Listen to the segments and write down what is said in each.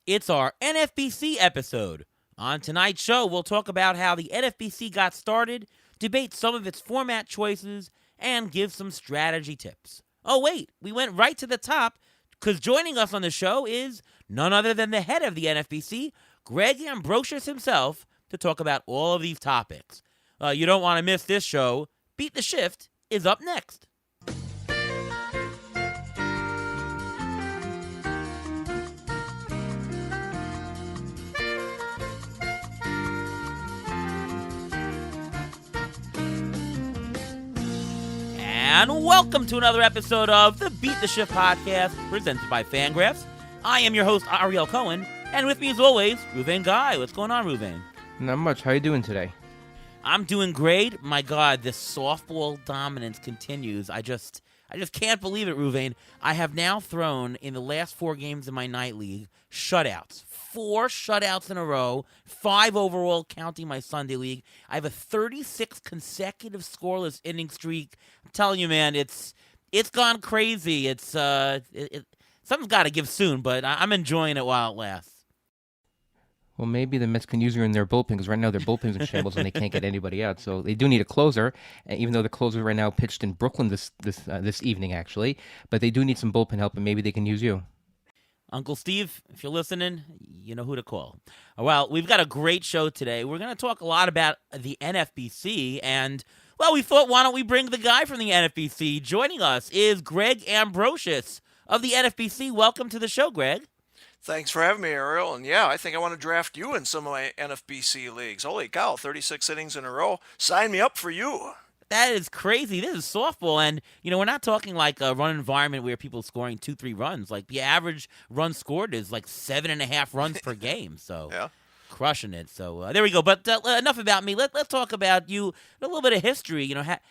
It's our NFBC episode. On tonight's show, we'll talk about how the NFBC got started, debate some of its format choices, and give some strategy tips. Oh wait, we went right to the top, because joining us on the show is none other than the head of the NFBC, Greg Ambrosius himself, to talk about all of these topics. You don't want to miss this show. Beat the Shift is up next. And welcome to another episode of the Beat the Shift podcast, presented by Fangraphs. I am your host, Ariel Cohen, and with me as always, Ruvain Guy. What's going on, Ruvain? Not much. How you doing today? I'm doing great. My God, this softball dominance continues. I just can't believe it, Ruvain. I have now thrown, in the last 4 games in my night league, shutouts. 4 shutouts in a row, 5 overall, counting my Sunday league. I have a 36 consecutive scoreless inning streak. I'm telling you, man, it's gone crazy. Something's got to give soon, but I'm enjoying it while it lasts. Well, maybe the Mets can use you in their bullpen, because right now their bullpen's in shambles and they can't get anybody out. So they do need a closer, even though the closer right now pitched in Brooklyn this evening, actually. But they do need some bullpen help, and maybe they can use you. Uncle Steve, if you're listening, you know who to call. Well, we've got a great show today. We're going to talk a lot about the NFBC, and, well, we thought, why don't we bring the guy from the NFBC? Joining us is Greg Ambrosius of the NFBC. Welcome to the show, Greg. Thanks for having me, Ariel. And yeah, I think I want to draft you in some of my NFBC leagues. Holy cow, 36 innings in a row. Sign me up for you. That is crazy. This is softball, and, we're not talking like a run environment where people are scoring 2-3 runs. Like, the average run scored is like 7.5 runs per game, so Yeah. crushing it. So there we go. But enough about me. Let's talk about you, a little bit of history.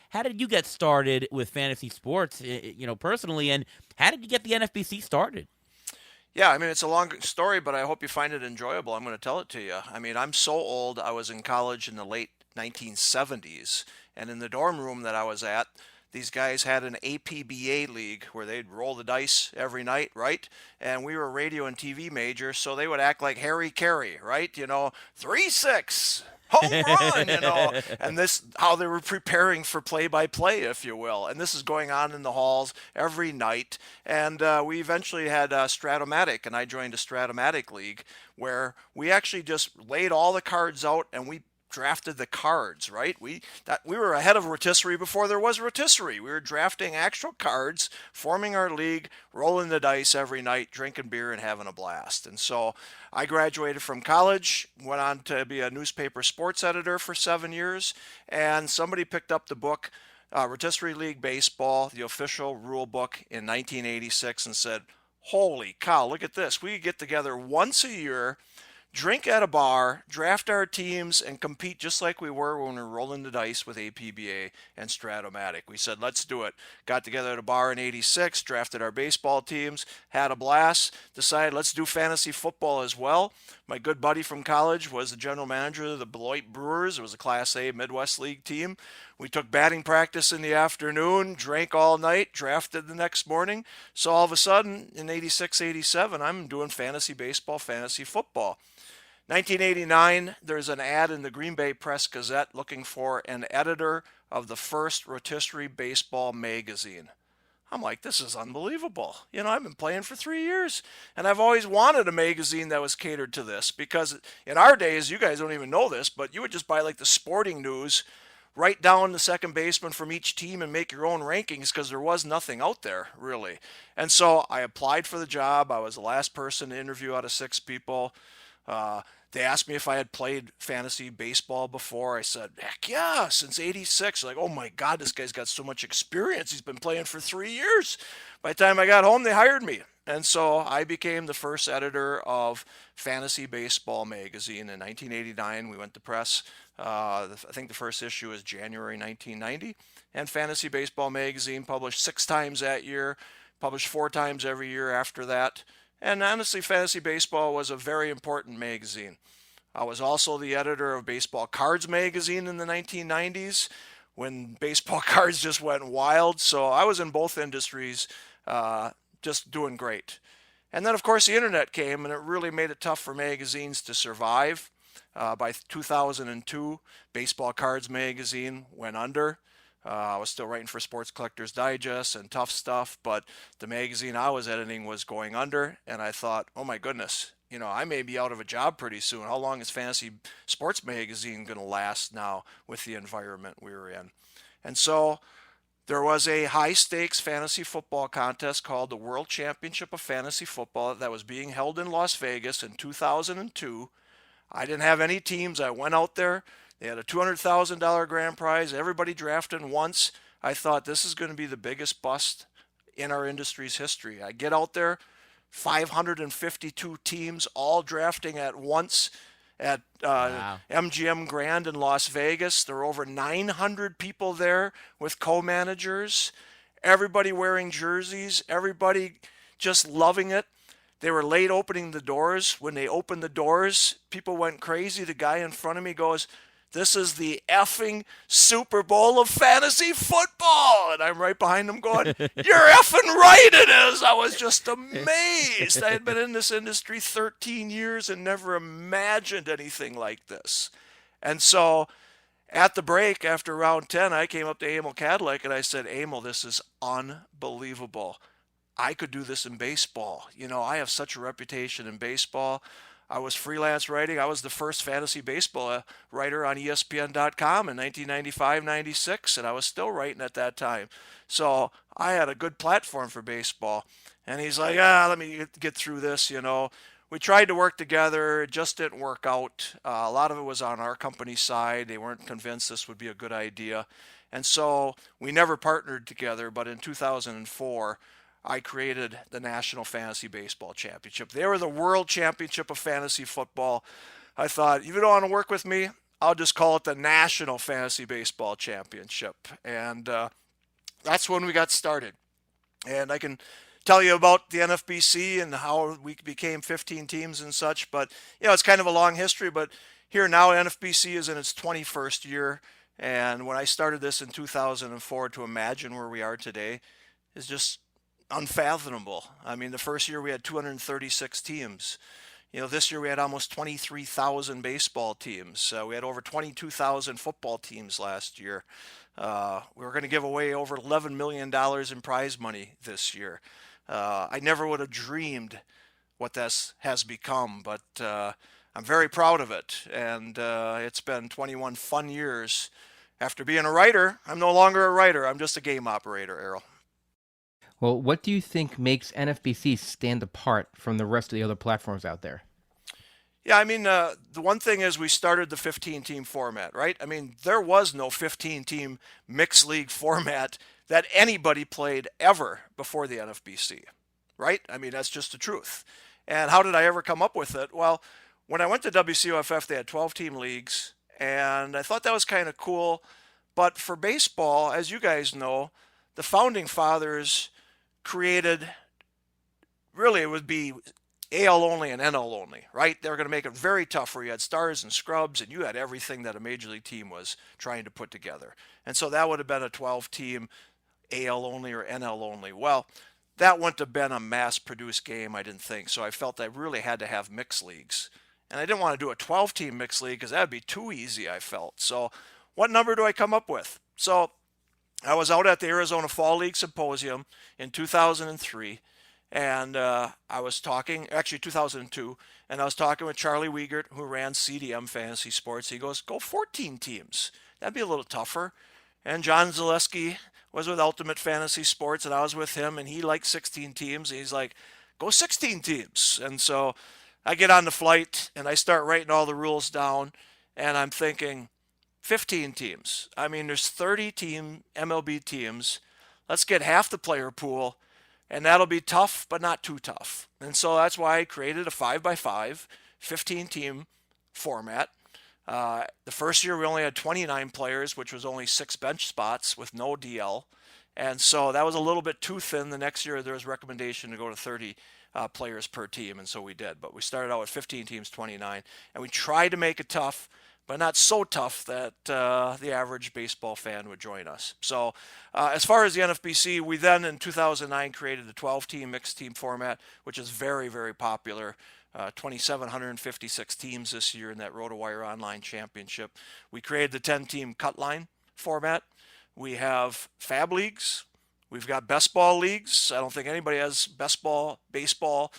How did you get started with fantasy sports, personally, and how did you get the NFBC started? Yeah, I mean, it's a long story, but I hope you find it enjoyable. I'm going to tell it to you. I mean, I'm so old. I was in college in the late 1970s, and in the dorm room that I was at, these guys had an APBA league where they'd roll the dice every night, right? And we were radio and TV majors, so they would act like Harry Carey, right? 3-6. Home run, and this, how they were preparing for play-by-play, if you will. And this is going on in the halls every night. And we eventually had Stratomatic, and I joined a Stratomatic league where we actually just laid all the cards out and we drafted the cards, right? We were ahead of rotisserie before there was rotisserie. We were drafting actual cards, forming our league, rolling the dice every night, drinking beer and having a blast. And so I graduated from college, went on to be a newspaper sports editor for 7 years, and somebody picked up the book, Rotisserie League Baseball, the official rule book, in 1986 and said, holy cow, look at this. We get together once a year, drink at a bar, draft our teams, and compete just like we were when we were rolling the dice with APBA and Stratomatic. We said, let's do it. Got together at a bar in 86, drafted our baseball teams, had a blast, decided let's do fantasy football as well. My good buddy from college was the general manager of the Beloit Brewers. It was a Class A Midwest League team. We took batting practice in the afternoon, drank all night, drafted the next morning. So all of a sudden, in 86, 87, I'm doing fantasy baseball, fantasy football. 1989, there's an ad in the Green Bay Press Gazette looking for an editor of the first rotisserie baseball magazine. I'm like, this is unbelievable. I've been playing for 3 years, and I've always wanted a magazine that was catered to this, because in our days, you guys don't even know this, but you would just buy like the Sporting News, write down the second baseman from each team and make your own rankings, because there was nothing out there, really. And so I applied for the job. I was the last person to interview out of 6 people. They asked me if I had played fantasy baseball before. I said, heck yeah, since 86. Like, oh my God, this guy's got so much experience. He's been playing for 3 years. By the time I got home, they hired me. And so I became the first editor of Fantasy Baseball magazine in 1989. We went to press. I think the first issue was January 1990. And Fantasy Baseball magazine published 6 times that year, published 4 times every year after that. And honestly, Fantasy Baseball was a very important magazine. I was also the editor of Baseball Cards magazine in the 1990s when baseball cards just went wild. So I was in both industries, just doing great. And then, of course, the internet came, and it really made it tough for magazines to survive. By 2002, Baseball Cards magazine went under. I was still writing for Sports Collectors Digest and Tough Stuff, but the magazine I was editing was going under, and I thought, oh my goodness, I may be out of a job pretty soon. How long is Fantasy Sports Magazine going to last now with the environment we were in? And so there was a high stakes fantasy football contest called the World Championship of Fantasy Football that was being held in Las Vegas in 2002. I didn't have any teams. I went out there. They had a $200,000 grand prize. Everybody drafted once. I thought this is going to be the biggest bust in our industry's history. I get out there, 552 teams all drafting at once at Wow. MGM Grand in Las Vegas. There were over 900 people there with co-managers, everybody wearing jerseys, everybody just loving it. They were late opening the doors. When they opened the doors, people went crazy. The guy in front of me goes, "This is the effing Super Bowl of fantasy football." And I'm right behind him going, "You're effing right it is." I was just amazed. I had been in this industry 13 years and never imagined anything like this. And so at the break, after round 10, I came up to Emil Cadillac and I said, "Emil, this is unbelievable. I could do this in baseball. I have such a reputation in baseball. I was freelance writing. I was the first fantasy baseball writer on ESPN.com in 1995-96, and I was still writing at that time. So I had a good platform for baseball." And he's like, let me get through this. We tried to work together. It just didn't work out. A lot of it was on our company's side. They weren't convinced this would be a good idea. And so we never partnered together, but in 2004, I created the National Fantasy Baseball Championship. They were the World Championship of Fantasy Football. I thought, if you don't want to work with me, I'll just call it the National Fantasy Baseball Championship. And that's when we got started. And I can tell you about the NFBC and how we became 15 teams and such. But, it's kind of a long history. But here now, NFBC is in its 21st year. And when I started this in 2004, to imagine where we are today is just unfathomable. I mean, the first year we had 236 teams. This year we had almost 23,000 baseball teams. We had over 22,000 football teams last year. We were going to give away over $11 million in prize money this year. I never would have dreamed what this has become, but I'm very proud of it. And it's been 21 fun years. After being a writer, I'm no longer a writer. I'm just a game operator, Errol. Well, what do you think makes NFBC stand apart from the rest of the other platforms out there? Yeah, I mean, the one thing is we started the 15-team format, right? I mean, there was no 15-team mixed league format that anybody played ever before the NFBC, right? I mean, that's just the truth. And how did I ever come up with it? Well, when I went to WCOFF, they had 12-team leagues, and I thought that was kind of cool. But for baseball, as you guys know, the founding fathers created, really it would be AL only and NL only, right? They were going to make it very tough where you had stars and scrubs and you had everything that a major league team was trying to put together. And so that would have been a 12-team AL only or NL only. Well, that wouldn't have been a mass-produced game, I didn't think. So I felt I really had to have mixed leagues. And I didn't want to do a 12-team mixed league because that would be too easy, I felt. So what number do I come up with? So I was out at the Arizona Fall League Symposium in 2003, and I was talking, actually 2002, and I was talking with Charlie Wiegert, who ran CDM Fantasy Sports. He goes, "Go 14 teams. That'd be a little tougher." And John Zaleski was with Ultimate Fantasy Sports, and I was with him, and he liked 16 teams. And he's like, "Go 16 teams." And so I get on the flight, and I start writing all the rules down, and I'm thinking, 15 teams. I mean, there's 30 team MLB teams. Let's get half the player pool, and that'll be tough, but not too tough. And so that's why I created a 5x5, 15-team format. The first year we only had 29 players, which was only 6 bench spots with no DL. And so that was a little bit too thin. The next year there was a recommendation to go to 30 players per team, and so we did. But we started out with 15 teams, 29, and we tried to make it tough. but not so tough that the average baseball fan would join us. So, as far as the NFBC, we then in 2009 created the 12-team mixed team format, which is very, very popular. 2,756 teams this year in that RotoWire Online Championship. We created the 10-team cut line format. We have Fab Leagues. We've got best ball leagues. I don't think anybody has best ball, baseball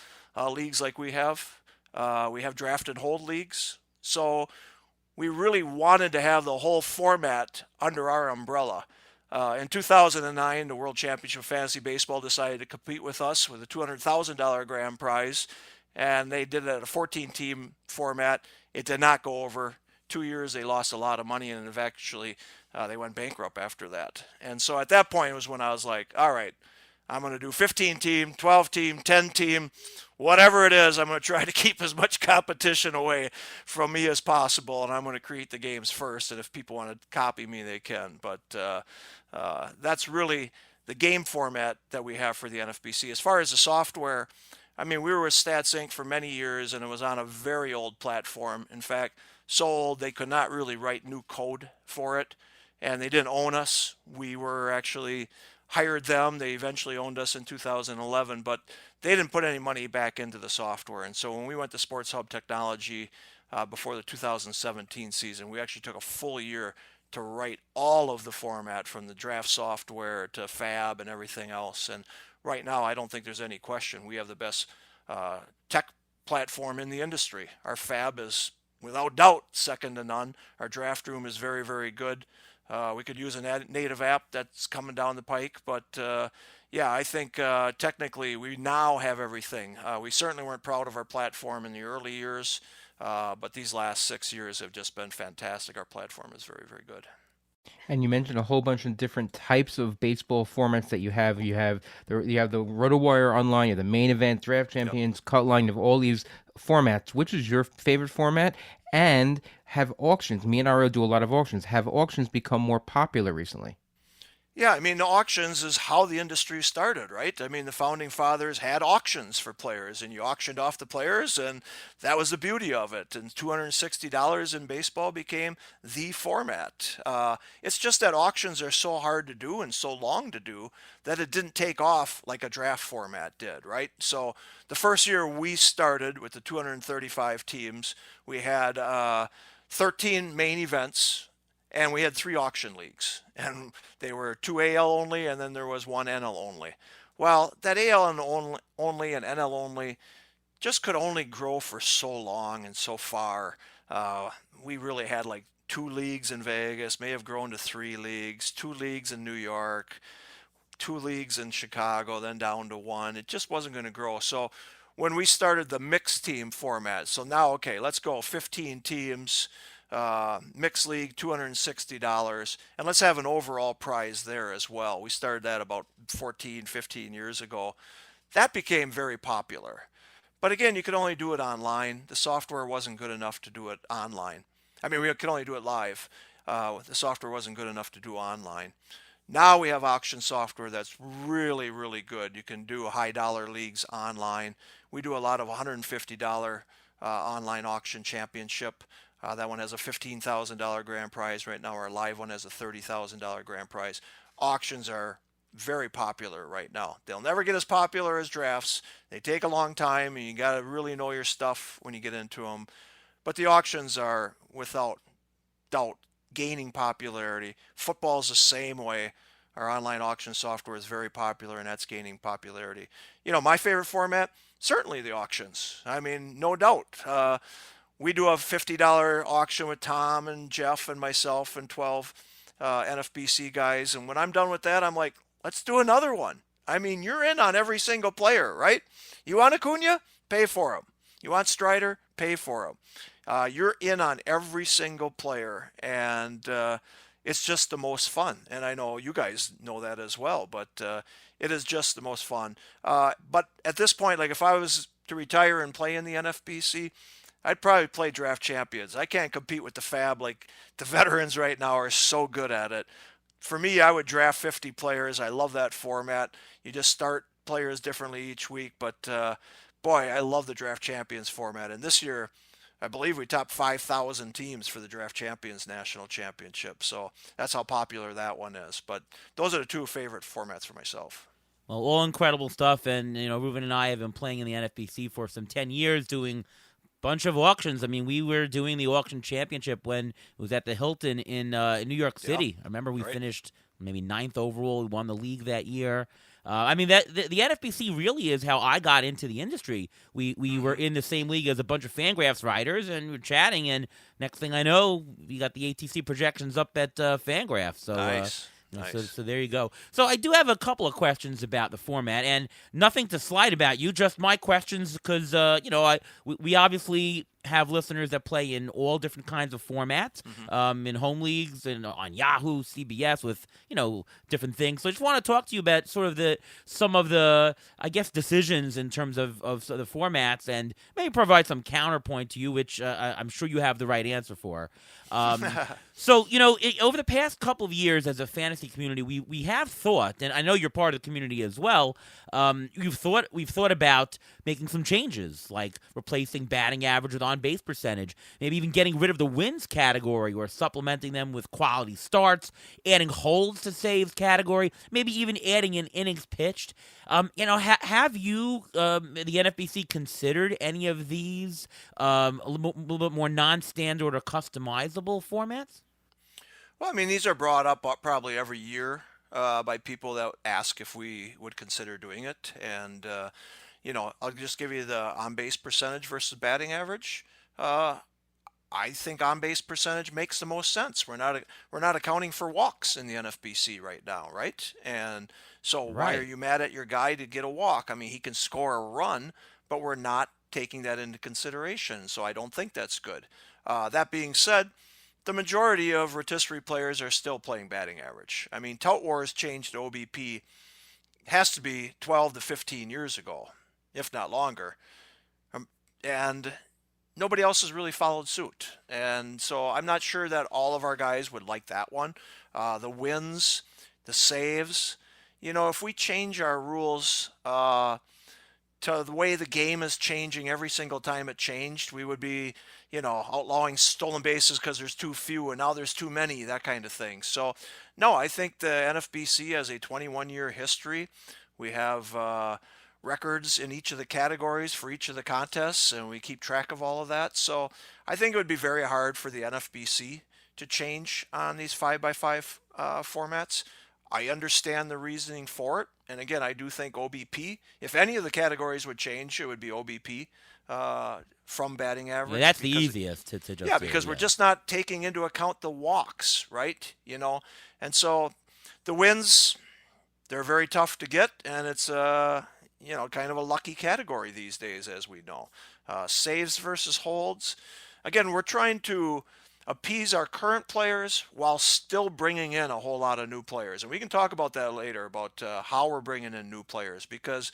leagues like we have. We have draft and hold leagues. So we really wanted to have the whole format under our umbrella. In 2009, the World Championship of Fantasy Baseball decided to compete with us with a $200,000 grand prize, and they did it at a 14-team format. It did not go over. 2 years, they lost a lot of money, and eventually they went bankrupt after that. And so at that point was when I was like, all right, I'm going to do 15-team, 12-team, 10-team, whatever it is. I'm going to try to keep as much competition away from me as possible, and I'm going to create the games first. And if people want to copy me, they can. But that's really the game format that we have for the NFBC. As far as the software, I mean, we were with StatsInc for many years, and it was on a very old platform. In fact, so old they could not really write new code for it, and they didn't own us. We were actually hired them. They eventually owned us in 2011, but they didn't put any money back into the software. And so when we went to Sports Hub Technology before the 2017 season, we actually took a full year to write all of the format from the draft software to Fab and everything else. And right now, I don't think there's any question we have the best tech platform in the industry. Our Fab is, without doubt, second to none. Our draft room is very, very good. We could use a native app that's coming down the pike, but yeah, I think technically we now have everything. We certainly weren't proud of our platform in the early years, but these last 6 years have just been fantastic. Our platform is very, very good. And you mentioned a whole bunch of different types of baseball formats that you have. You have the RotoWire Online, you have the main event, Draft Champions, Cut Line, you have all these formats. Which is your favorite format? And have auctions, me and Ario do a lot of auctions, have auctions become more popular recently? Yeah, I mean, the auctions is how the industry started, right? I mean, the founding fathers had auctions for players, and you auctioned off the players, and that was the beauty of it. And $260 in baseball became the format. It's just that auctions are so hard to do and so long to do that it didn't take off like a draft format did, right? So the first year we started with the 235 teams, we had 13 main events, and we had 3 auction leagues, and they were 2 AL only, and then there was 1 NL only. Well, that AL only and NL only just could only grow for so long and so far. We really had like 2 leagues in Vegas, may have grown to 3 leagues, 2 leagues in New York, 2 leagues in Chicago, then down to 1. It just wasn't going to grow. So when we started the mixed team format, so now, okay, let's go 15 teams, mixed league, $260, and let's have an overall prize there as well. We started that about 14, 15 years ago. That became very popular. But again, you could only do it online. The software wasn't good enough to do it online. I mean, we could only do it live. The software wasn't good enough to do online. Now we have auction software that's really, really good. You can do high dollar leagues online. We do a lot of $150 online auction championship. That one has a $15,000 grand prize. Right now our live one has a $30,000 grand prize. Auctions are very popular right now. They'll never get as popular as drafts. They take a long time, and you got to really know your stuff when you get into them. But the auctions are, without doubt, gaining popularity. Football's the same way. Our online auction software is very popular, and that's gaining popularity. You know, my favorite format, certainly the auctions. I mean, no doubt. We do a $50 auction with Tom and Jeff and myself and 12 NFBC guys. And when I'm done with that, I'm like, let's do another one. I mean, you're in on every single player, right? You want Acuna? Pay for him. You want Strider? Pay for him. You're in on every single player. And it's just the most fun. And I know you guys know that as well. But it is just the most fun. But at this point, like if I was to retire and play in the NFBC, I'd probably play Draft Champions. I can't compete with the Fab. Like the veterans right now are so good at it. For me, I would draft 50 players. I love that format. You just start players differently each week. But boy, I love the Draft Champions format. And this year, I believe we topped 5,000 teams for the Draft Champions National Championship. So that's how popular that one is. But those are the two favorite formats for myself. Well, all incredible stuff, and Ruben and I have been playing in the NFBC for some 10 years, doing bunch of auctions. I mean, we were doing the auction championship when it was at the Hilton in New York City. I remember we finished maybe 9th overall. We won the league that year. I mean, that the NFBC really is how I got into the industry. We were in the same league as a bunch of Fangraphs writers, and we were chatting, and next thing I know, we got the ATC projections up at Fangraphs. So, Nice. So there you go. So I do have a couple of questions about the format, and nothing to slide about you, just my questions because, we obviously have listeners that play in all different kinds of formats, in home leagues and on Yahoo, CBS with, different things. So I just want to talk to you about sort of some of the, I guess, decisions in terms of the formats and maybe provide some counterpoint to you, which I'm sure you have the right answer for. So, over the past couple of years as a fantasy community, we have thought, and I know you're part of the community as well, we've thought about making some changes, like replacing batting average with on-base percentage, maybe even getting rid of the wins category or supplementing them with quality starts, adding holds to saves category, maybe even adding in innings pitched. Have you, the NFBC, considered any of these a little bit more non-standard or customizable formats? Well, I mean, these are brought up probably every year by people that ask if we would consider doing it. And, I'll just give you the on-base percentage versus batting average. I think on-base percentage makes the most sense. We're not accounting for walks in the NFBC right now, right? And so why are you mad at your guy to get a walk? I mean, he can score a run, but we're not taking that into consideration. So I don't think that's good. That being said, the majority of rotisserie players are still playing batting average. I mean, Tout Wars changed to OBP has to be 12 to 15 years ago, if not longer. And nobody else has really followed suit. And so I'm not sure that all of our guys would like that one. The wins, the saves, if we change our rules to the way the game is changing every single time it changed, we would be, outlawing stolen bases because there's too few and now there's too many, that kind of thing. So, no, I think the NFBC has a 21-year history. We have records in each of the categories for each of the contests, and we keep track of all of that. So I think it would be very hard for the NFBC to change on these 5x5 formats. I understand the reasoning for it. And again, I do think OBP, if any of the categories would change, it would be OBP from batting average. Yeah, that's the easiest to just Yeah, because we're just not taking into account the walks, right? And so the wins, they're very tough to get, and it's kind of a lucky category these days, as we know. Saves versus holds. Again, we're trying to appease our current players while still bringing in a whole lot of new players. And we can talk about that later, about how we're bringing in new players, because,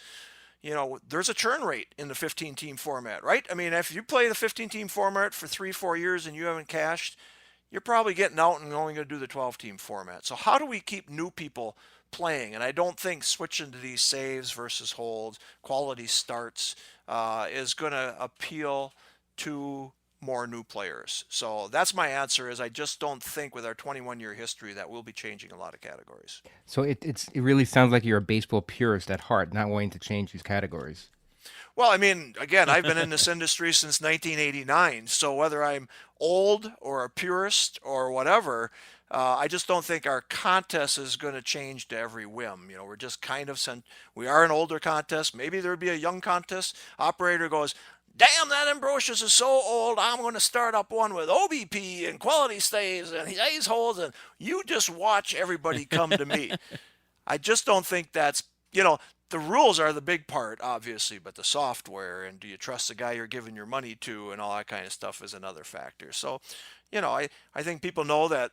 there's a churn rate in the 15-team format, right? I mean, if you play the 15-team format for 3-4 years and you haven't cashed, you're probably getting out and only going to do the 12-team format. So how do we keep new people playing? And I don't think switching to these saves versus holds, quality starts, is going to appeal to more new players. So that's my answer, is I just don't think with our 21-year history that we'll be changing a lot of categories. So it really sounds like you're a baseball purist at heart, not wanting to change these categories. Well, I mean, again, I've been in this industry since 1989, so whether I'm old or a purist or whatever, I just don't think our contest is going to change to every whim. We're just kind of we are an older contest. Maybe there'd be a young contest. Operator goes, damn, that Ambrosius is so old, I'm going to start up one with OBP and quality stays and ace holds, and you just watch everybody come to me. I just don't think that's, the rules are the big part, obviously, but the software and do you trust the guy you're giving your money to and all that kind of stuff is another factor. So, I think people know that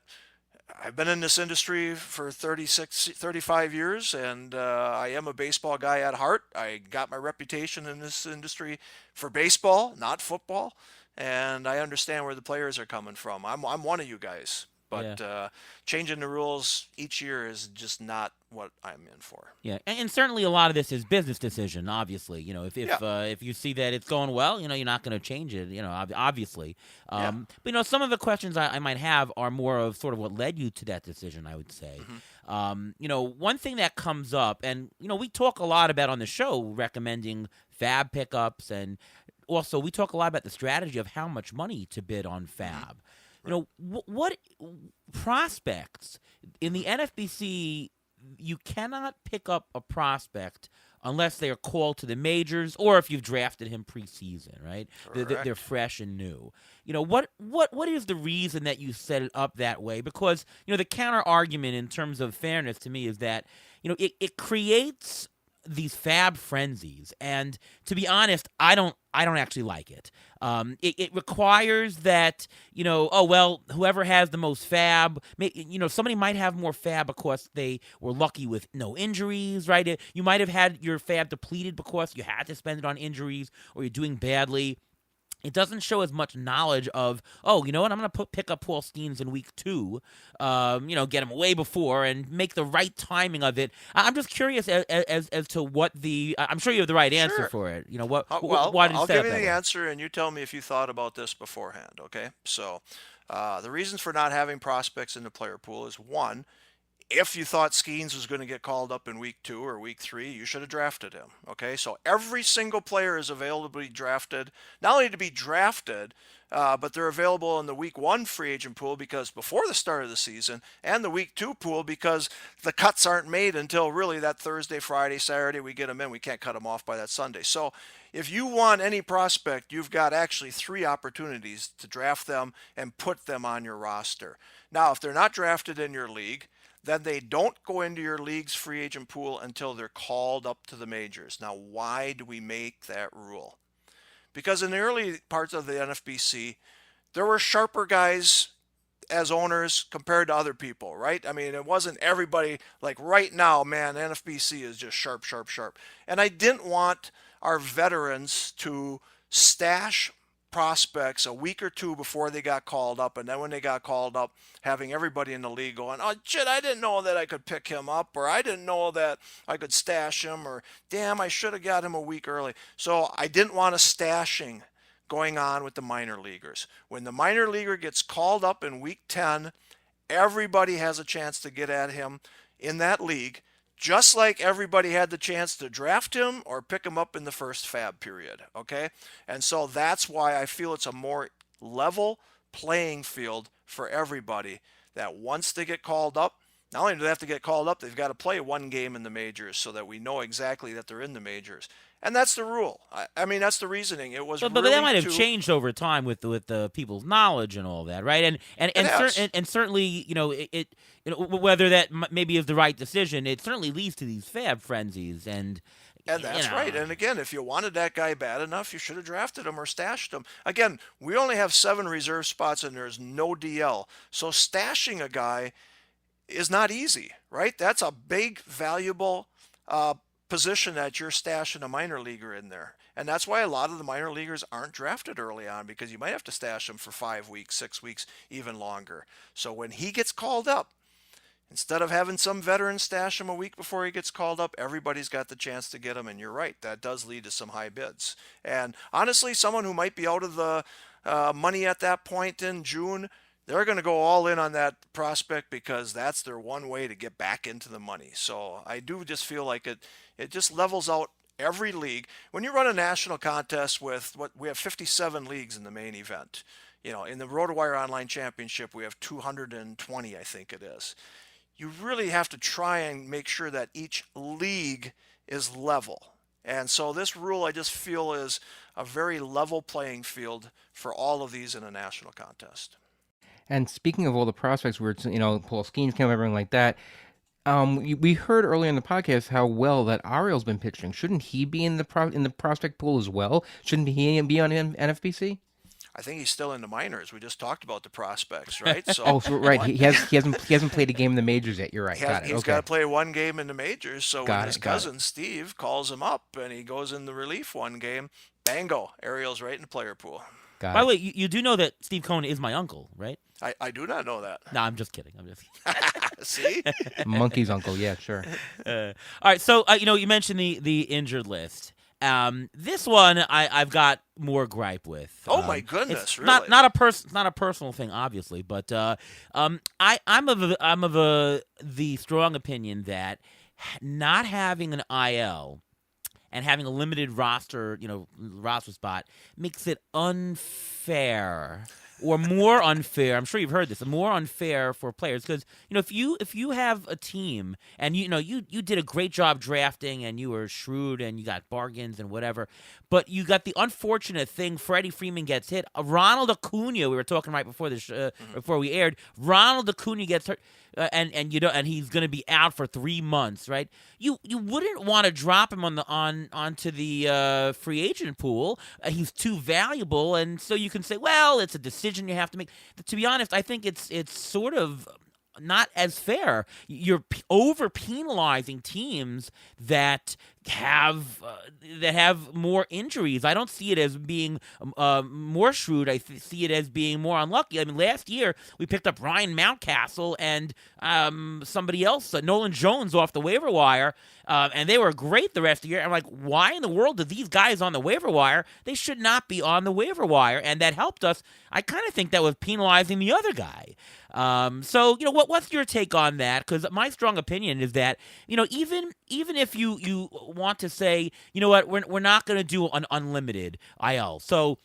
I've been in this industry for 35 years, and I am a baseball guy at heart. I got my reputation in this industry for baseball, not football, and I understand where the players are coming from. I'm one of you guys. But changing the rules each year is just not what I'm in for. Yeah, and certainly a lot of this is business decision. Obviously, if you see that it's going well, you're not going to change it. Obviously. But some of the questions I might have are more of sort of what led you to that decision, I would say. One thing that comes up, and we talk a lot about on the show recommending fab pickups, and also we talk a lot about the strategy of how much money to bid on fab. What prospects in the NFBC? You cannot pick up a prospect unless they are called to the majors or if you've drafted him preseason, right? They're fresh and new. What is the reason that you set it up that way? Because the counter argument in terms of fairness to me is that it creates these fab frenzies, and to be honest, I don't actually like it. It requires that whoever has the most fab, somebody might have more fab because they were lucky with no injuries, right? You might have had your fab depleted because you had to spend it on injuries or you're doing badly. It doesn't show as much knowledge of, I'm going to pick up Paul Skeens in week 2, get him away before and make the right timing of it. I'm just curious as to what I'm sure you have the right answer for it. Why did you I'll set give it you that the way? answer, and you tell me if you thought about this beforehand, okay? So the reasons for not having prospects in the player pool is, one, if you thought Skeens was going to get called up in week 2 or week 3, you should have drafted him. Okay, so every single player is available to be drafted, not only to be drafted, but they're available in the week 1 free agent pool because before the start of the season, and the week 2 pool because the cuts aren't made until really that Thursday, Friday, Saturday. We get them in. We can't cut them off by that Sunday. So if you want any prospect, you've got actually 3 opportunities to draft them and put them on your roster. Now, if they're not drafted in your league, then they don't go into your league's free agent pool until they're called up to the majors. Now, why do we make that rule? Because in the early parts of the NFBC, there were sharper guys as owners compared to other people, right? I mean, it wasn't everybody. Like right now, man, NFBC is just sharp, sharp, sharp. And I didn't want our veterans to stash prospects a week or 2 before they got called up, and then when they got called up, having everybody in the league going, oh shit, I didn't know that I could pick him up, or I didn't know that I could stash him, or damn, I should have got him a week early. So I didn't want a stashing going on with the minor leaguers. When the minor leaguer gets called up in week 10, everybody has a chance to get at him in that league, just like everybody had the chance to draft him or pick him up in the first fab period, okay? And so that's why I feel it's a more level playing field for everybody, that once they get called up, not only do they have to get called up, they've got to play 1 game in the majors so that we know exactly that they're in the majors. And that's the rule. I mean, that's the reasoning. It was But really that might have changed over time with the people's knowledge and all that, right? And certainly, whether that maybe is the right decision, it certainly leads to these fab frenzies and that's right. And again, if you wanted that guy bad enough, you should have drafted him or stashed him. Again, we only have 7 reserve spots and there's no DL. So stashing a guy is not easy, right? That's a big, valuable position that you're stashing a minor leaguer in there. And that's why a lot of the minor leaguers aren't drafted early on, because you might have to stash them for 5 weeks, 6 weeks, even longer. So when he gets called up, instead of having some veteran stash him a week before he gets called up, everybody's got the chance to get him. And you're right, that does lead to some high bids. And honestly, someone who might be out of the money at that point in June, they're going to go all in on that prospect because that's their one way to get back into the money. So I do just feel like it just levels out every league. When you run a national contest with we have 57 leagues in the main event. In the RotoWire Online Championship, we have 220, I think it is. You really have to try and make sure that each league is level. And so this rule, I just feel, is a very level playing field for all of these in a national contest. And speaking of all the prospects, where Paul Skeens came, everything like that. We heard earlier in the podcast how well that Ariel's been pitching. Shouldn't he be in the prospect pool as well? Shouldn't he be on NFBC? I think he's still in the minors. We just talked about the prospects, right? So right. He hasn't played a game in the majors yet. You're right. He's got to play 1 game in the majors. So when his cousin Steve calls him up and he goes in the relief 1 game, bango, Ariel's right in the player pool. Got By the it. way, you do know that Steve Cohen is my uncle, right? I do not know that. No, I'm just kidding. See? Monkey's uncle. Yeah, sure. All right, so you mentioned the injured list. This one I've got more gripe with. Oh my goodness, it's really? not a personal thing, obviously, but I'm of the strong opinion that not having an IL and having a limited roster spot makes it unfair. Or more unfair. I'm sure you've heard this. More unfair for players because if you have a team and you did a great job drafting and you were shrewd and you got bargains and whatever, but you got the unfortunate thing. Freddie Freeman gets hit. Ronald Acuna. We were talking right before this before we aired. Ronald Acuna gets hurt. And he's going to be out for 3 months, right? You wouldn't want to drop him onto the free agent pool. He's too valuable, and so you can say, well, it's a decision you have to make. To be honest, I think it's sort of not as fair. You're over penalizing teams that have more injuries. I don't see it as being more shrewd. I see it as being more unlucky. I mean, last year we picked up Ryan Mountcastle and somebody else, Nolan Jones, off the waiver wire, and they were great the rest of the year. I'm like, why in the world are these guys on the waiver wire? They should not be on the waiver wire, and that helped us. I kind of think that was penalizing the other guy. So what's your take on that? Because my strong opinion is that even if you want to say, we're not going to do an unlimited IL. So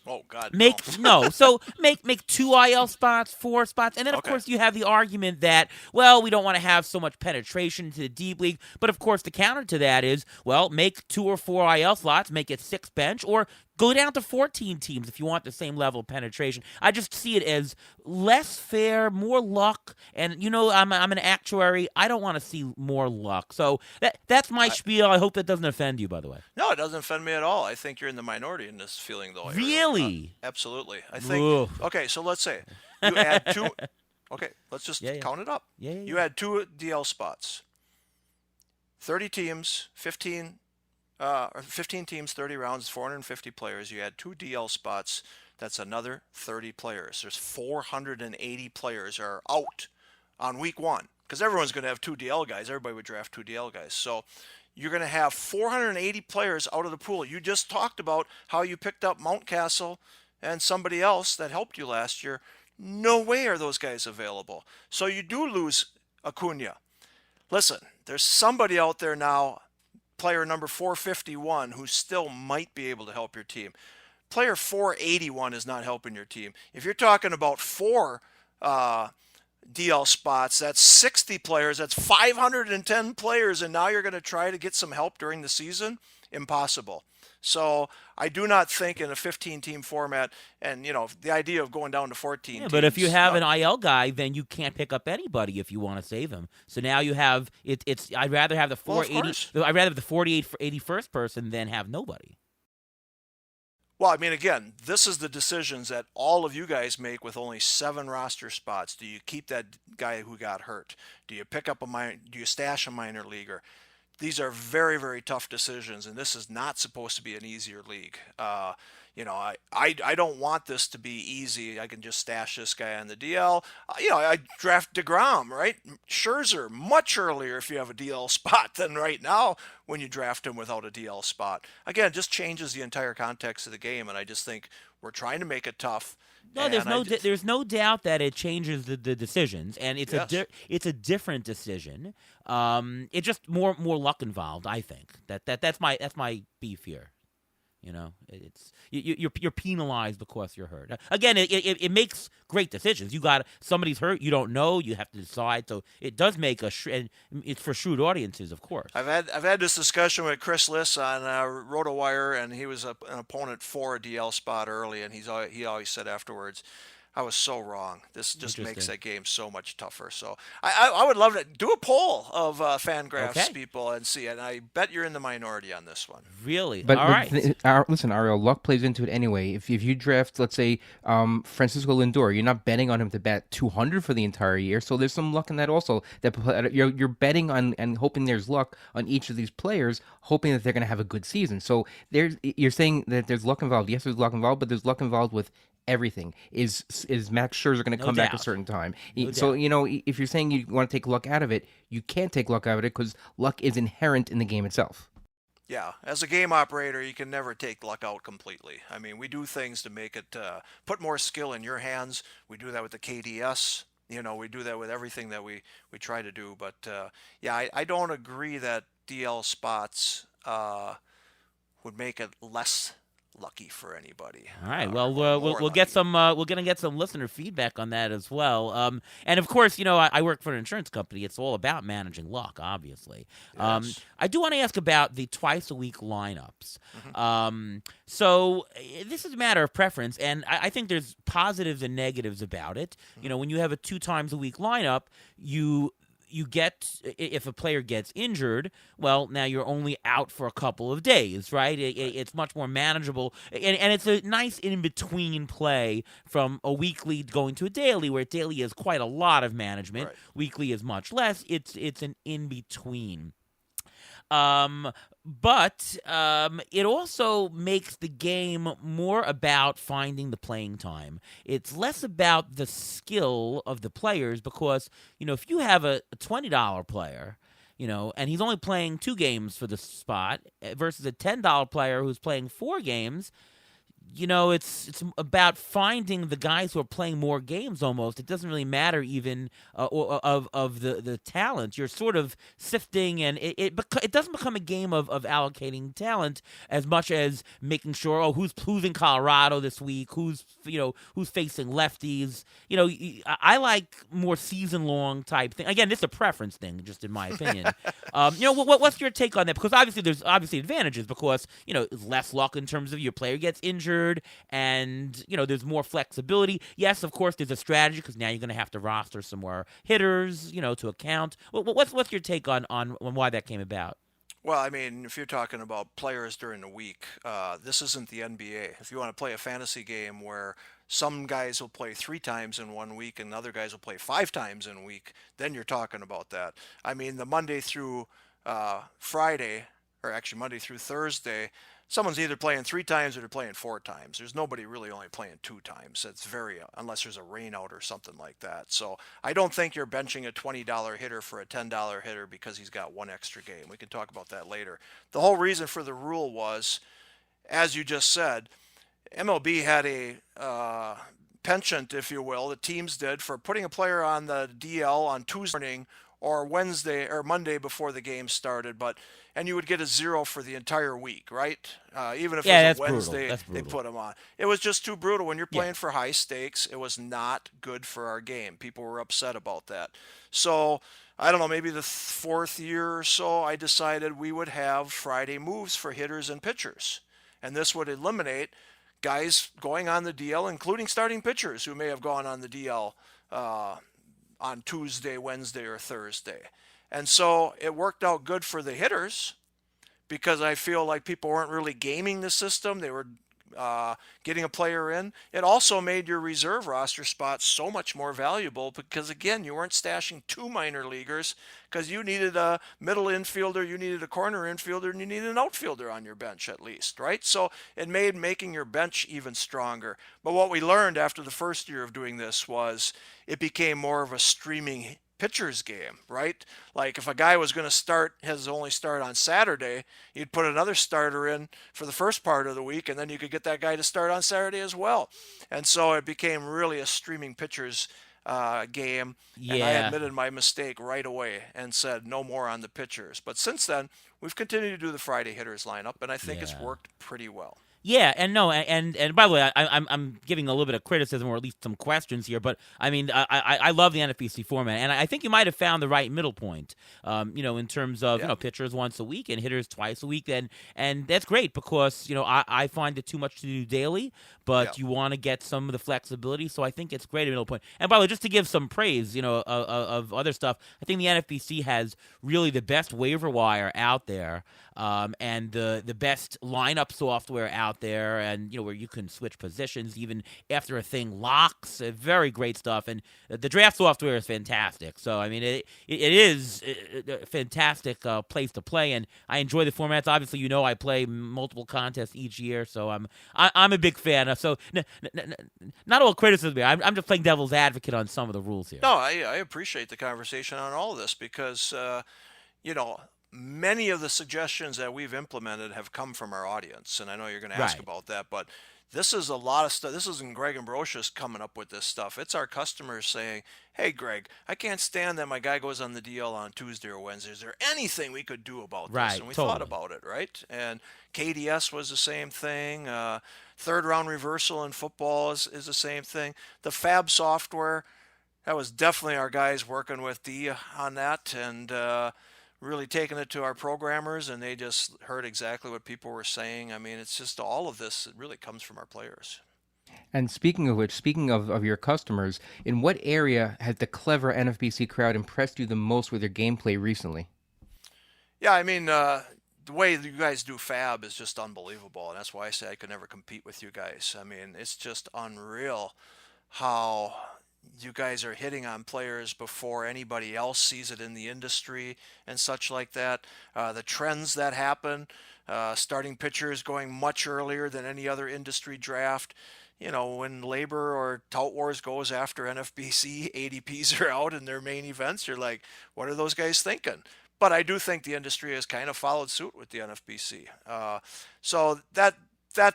make 2 IL spots, 4 spots, and then of course you have the argument that we don't want to have so much penetration into the deep league. But of course the counter to that is make 2 or 4 IL slots, make it 6 bench, or go down to 14 teams if you want the same level of penetration. I just see it as less fair, more luck, and I'm an actuary. I don't want to see more luck. So that's my spiel. I hope that doesn't offend you, by the way. No, it doesn't offend me at all. I think you're in the minority in this feeling, though. Really? Absolutely. I think. Okay, so let's say you add 2. Okay, let's just count it up. Yeah. You add 2 DL spots. 30 teams, 15 teams, 30 rounds, 450 players. You add 2 DL spots. That's another 30 players. There's 480 players are out on week 1 because everyone's going to have 2 DL guys. Everybody would draft 2 DL guys. So you're going to have 480 players out of the pool. You just talked about how you picked up Mountcastle and somebody else that helped you last year. No way are those guys available. So you do lose Acuna. Listen, there's somebody out there now, player number 451, who still might be able to help your team. Player 481 is not helping your team. If you're talking about 4 DL spots, that's 60 players, that's 510 players, and now you're going to try to get some help during the season? Impossible. So I do not think in a 15-team format, and the idea of going down to 14 teams. But if you have an IL guy, then you can't pick up anybody if you want to save him. So now you have it's. I'd rather have the 480. I'd rather have the 48 for 81st person than have nobody. Well, I mean, again, this is the decisions that all of you guys make with only 7 roster spots. Do you keep that guy who got hurt? Do you pick up do you stash a minor leaguer? These are very, very tough decisions, and this is not supposed to be an easier league. I don't want this to be easy. I can just stash this guy on the DL. I draft DeGrom, right? Scherzer much earlier if you have a DL spot than right now when you draft him without a DL spot. Again, it just changes the entire context of the game, and I just think we're trying to make it tough. No, there's no doubt that it changes the decisions, and it's a different decision. It's just more luck involved. I think that's my beef here. It's you're penalized because you're hurt. Again, it makes great decisions. You got somebody's hurt, you don't know, you have to decide. So it does make and it's for shrewd audiences, of course. I've had this discussion with Chris Liss on RotoWire, and he was an opponent for a DL spot early, and he always said afterwards, I was so wrong. This just makes that game so much tougher. So I would love to do a poll of Fangraphs people and see. And I bet you're in the minority on this one. Really? But, all right. Listen, Ariel, luck plays into it anyway. If you draft, let's say, Francisco Lindor, you're not betting on him to bat 200 for the entire year. So there's some luck in that also. That you're betting on and hoping there's luck on each of these players, hoping that they're going to have a good season. So you're saying that there's luck involved. Yes, there's luck involved, but there's luck involved with everything. Is Max Scherzer going to come back a doubt. certain time? No So doubt. if you're saying you want to take luck out of it, you can't take luck out of it because luck is inherent in the game itself. Yeah, as a game operator, you can never take luck out completely. I mean, we do things to make it put more skill in your hands. We do that with the KDS. We do that with everything that we try to do. But yeah, I don't agree that DL spots would make it less lucky for anybody. All right. Or Well, more we'll get lucky. some. We're gonna get some listener feedback on that as well. And of course, I work for an insurance company. It's all about managing luck, obviously. Yes. I do want to ask about the twice a week lineups. Hmm. So this is a matter of preference, and I think there's positives and negatives about it. When you have a 2 times a week lineup, you get, if a player gets injured, well, now you're only out for a couple of days, right? It's much more manageable, and it's a nice in-between play from a weekly going to a daily, where daily is quite a lot of management. Right. Weekly is much less. It's an in-between. But it also makes the game more about finding the playing time. It's less about the skill of the players because, if you have a $20 player, and he's only playing 2 games for the spot versus a $10 player who's playing 4 games, it's about finding the guys who are playing more games almost. It doesn't really matter even of the talent. You're sort of sifting, and it doesn't become a game of allocating talent as much as making sure, who's in Colorado this week, who's facing lefties. I like more season-long type thing. Again, this is a preference thing, just in my opinion. What's your take on that? Because obviously there's advantages because, it's less luck in terms of your player gets injured, and there's more flexibility. Yes, of course, there's a strategy because now you're going to have to roster some more hitters, to account. What's your take on why that came about? Well, I mean, if you're talking about players during the week, this isn't the NBA. If you want to play a fantasy game where some guys will play 3 times in 1 week and other guys will play 5 times in a week, then you're talking about that. I mean, the Monday through Friday, or actually Monday through Thursday, someone's either playing 3 times or they're playing 4 times. There's nobody really only playing 2 times. It's unless there's a rain out or something like that. So I don't think you're benching a $20 hitter for a $10 hitter because he's got 1 extra game. We can talk about that later. The whole reason for the rule was, as you just said, MLB had a penchant, if you will, the teams did, for putting a player on the DL on Tuesday morning or Wednesday or Monday before the game started, and you would get a 0 for the entire week, right? Even if it was That's a Wednesday, brutal. That's they brutal. put them on. It was just too brutal. When you're Yeah. playing for high stakes, it was not good for our game. People were upset about that. So I don't know, maybe the 4th year or so, I decided we would have Friday moves for hitters and pitchers. And this would eliminate guys going on the DL, including starting pitchers who may have gone on the DL on Tuesday, Wednesday, or Thursday. And so it worked out good for the hitters because I feel like people weren't really gaming the system. They were getting a player in. It also made your reserve roster spots so much more valuable because, again, you weren't stashing 2 minor leaguers because you needed a middle infielder, you needed a corner infielder, and you needed an outfielder on your bench at least, right? So it made making your bench even stronger. But what we learned after the first year of doing this was it became more of a streaming pitcher's game, right? Like if a guy was going to start his only start on Saturday, you'd put another starter in for the first part of the week, and then you could get that guy to start on Saturday as well. And so it became really a streaming pitcher's game. And I Yeah. admitted my mistake right away and said no more on the pitchers. But since then, we've continued to do the Friday hitters lineup, and I think it's Yeah. worked pretty well. Yeah, and no, and by the way, I'm giving a little bit of criticism or at least some questions here, but I mean, I love the NFBC format, and I think you might have found the right middle point, in terms of pitchers once a week and hitters twice a week, and that's great because I find it too much to do daily, but you want to get some of the flexibility, so I think it's great at middle point. And by the way, just to give some praise, of other stuff, I think the NFBC has really the best waiver wire out there. and the best lineup software out there, and where you can switch positions even after a thing locks. Very great stuff, and the draft software is fantastic. So I mean, it is a fantastic place to play, and I enjoy the formats. Obviously, I play multiple contests each year, so I'm a big fan. So not all criticism here. I'm just playing devil's advocate on some of the rules here. No, I appreciate the conversation on all of this because, many of the suggestions that we've implemented have come from our audience. And I know you're going to ask Right. about that, but this is a lot of stuff. This isn't Greg Ambrosius coming up with this stuff. It's our customers saying, hey, Greg, I can't stand that my guy goes on the DL on Tuesday or Wednesday. Is there anything we could do about this? Right, And we totally. thought about it, right? And KDS was the same thing. Third round reversal in football is the same thing. The Fab software, that was definitely our guys working with D on that and really taking it to our programmers, and they just heard exactly what people were saying. I mean, it's just all of this, it really comes from our players. And speaking of which, speaking of your customers, in what area has the clever NFBC crowd impressed you the most with their gameplay recently? Yeah, I mean, the way you guys do Fab is just unbelievable, and that's why I say I could never compete with you guys. I mean, it's just unreal how you guys are hitting on players before anybody else sees it in the industry and such like that. The trends that happen, starting pitchers going much earlier than any other industry draft. When Labor or Tout Wars goes after NFBC, ADPs are out in their main events. You're like, what are those guys thinking? But I do think the industry has kind of followed suit with the NFBC. So that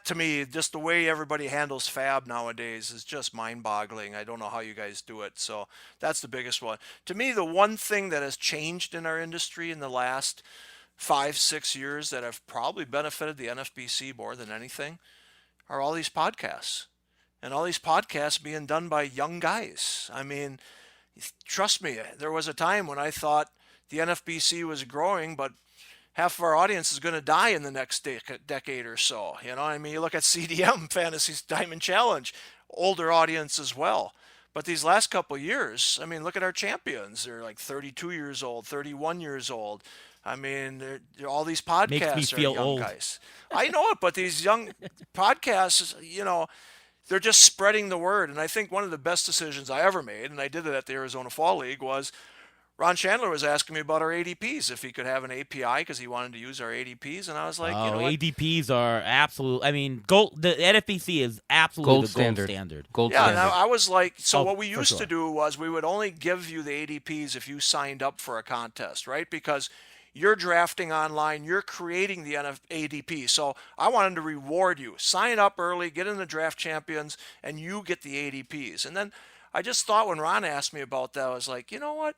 to me, just the way everybody handles Fab nowadays is just mind-boggling. I don't know how you guys do it. So that's the biggest one. To me, the one thing that has changed in our industry in the last 5-6 years that have probably benefited the NFBC more than anything are all these podcasts. And all these podcasts being done by young guys. I mean, trust me, there was a time when I thought the NFBC was growing, but half of our audience is going to die in the next decade or so. I mean, you look at CDM, Fantasy Diamond Challenge, older audience as well. But these last couple of years, I mean, look at our champions. They're like 32 years old, 31 years old. I mean, all these Makes me podcasts are feel young old. guys. I know it, but these young podcasts, they're just spreading the word. And I think one of the best decisions I ever made, and I did it at the Arizona Fall League, was Ron Chandler was asking me about our ADPs, if he could have an API because he wanted to use our ADPs. And I was like, you know what? ADPs are absolute. I mean, the NFBC is absolutely Gold the standard. gold standard. Gold Yeah, and standard. I was like, so Oh, what we for used to sure. do was we would only give you the ADPs if you signed up for a contest, right? Because you're drafting online, you're creating the ADP. So I wanted to reward you. Sign up early, get in the draft champions, and you get the ADPs. And then I just thought when Ron asked me about that, I was like, you know what?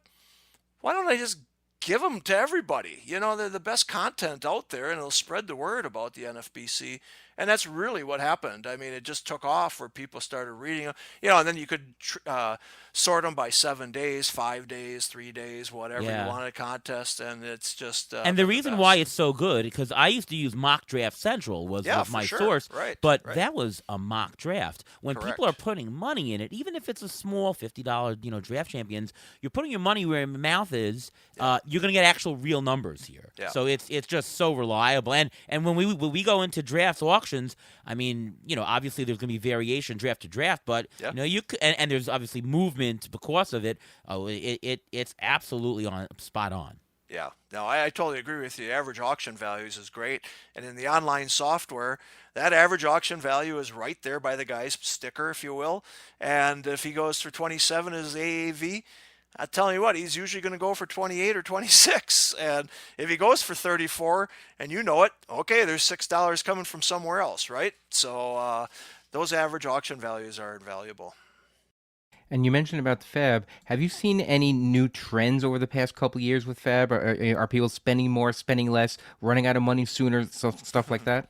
Why don't I just give them to everybody? They're the best content out there, and it'll spread the word about the NFBC. And that's really what happened. I mean, it just took off where people started reading them. And then you could sort them by 7 days, 5 days, 3 days, whatever Yeah. you wanted a contest, and it's just. And the been reason best. why it's so good, because I used to use Mock Draft Central was Yeah, for my sure. source, Right, but right. that was a mock draft. When Correct. people are putting money in it, even if it's a small $50, draft champions, you're putting your money where your mouth is. You're going to get actual real numbers here. Yeah. So it's just so reliable. And when we go into drafts auctions, I mean, obviously there's going to be variation draft to draft, but Yeah. and there's obviously movement because of it. Oh, it's absolutely spot on. Yeah, no, I totally agree with you. Average auction values is great. And in the online software, that average auction value is right there by the guy's sticker, if you will. And if he goes for 27 as AAV, I tell you what, he's usually going to go for 28 or 26. And if he goes for 34 and you know it, okay, there's $6 coming from somewhere else, right? So those average auction values are invaluable. And you mentioned about the Fab. Have you seen any new trends over the past couple of years with Fab? Are people spending more, spending less, running out of money sooner, stuff like that?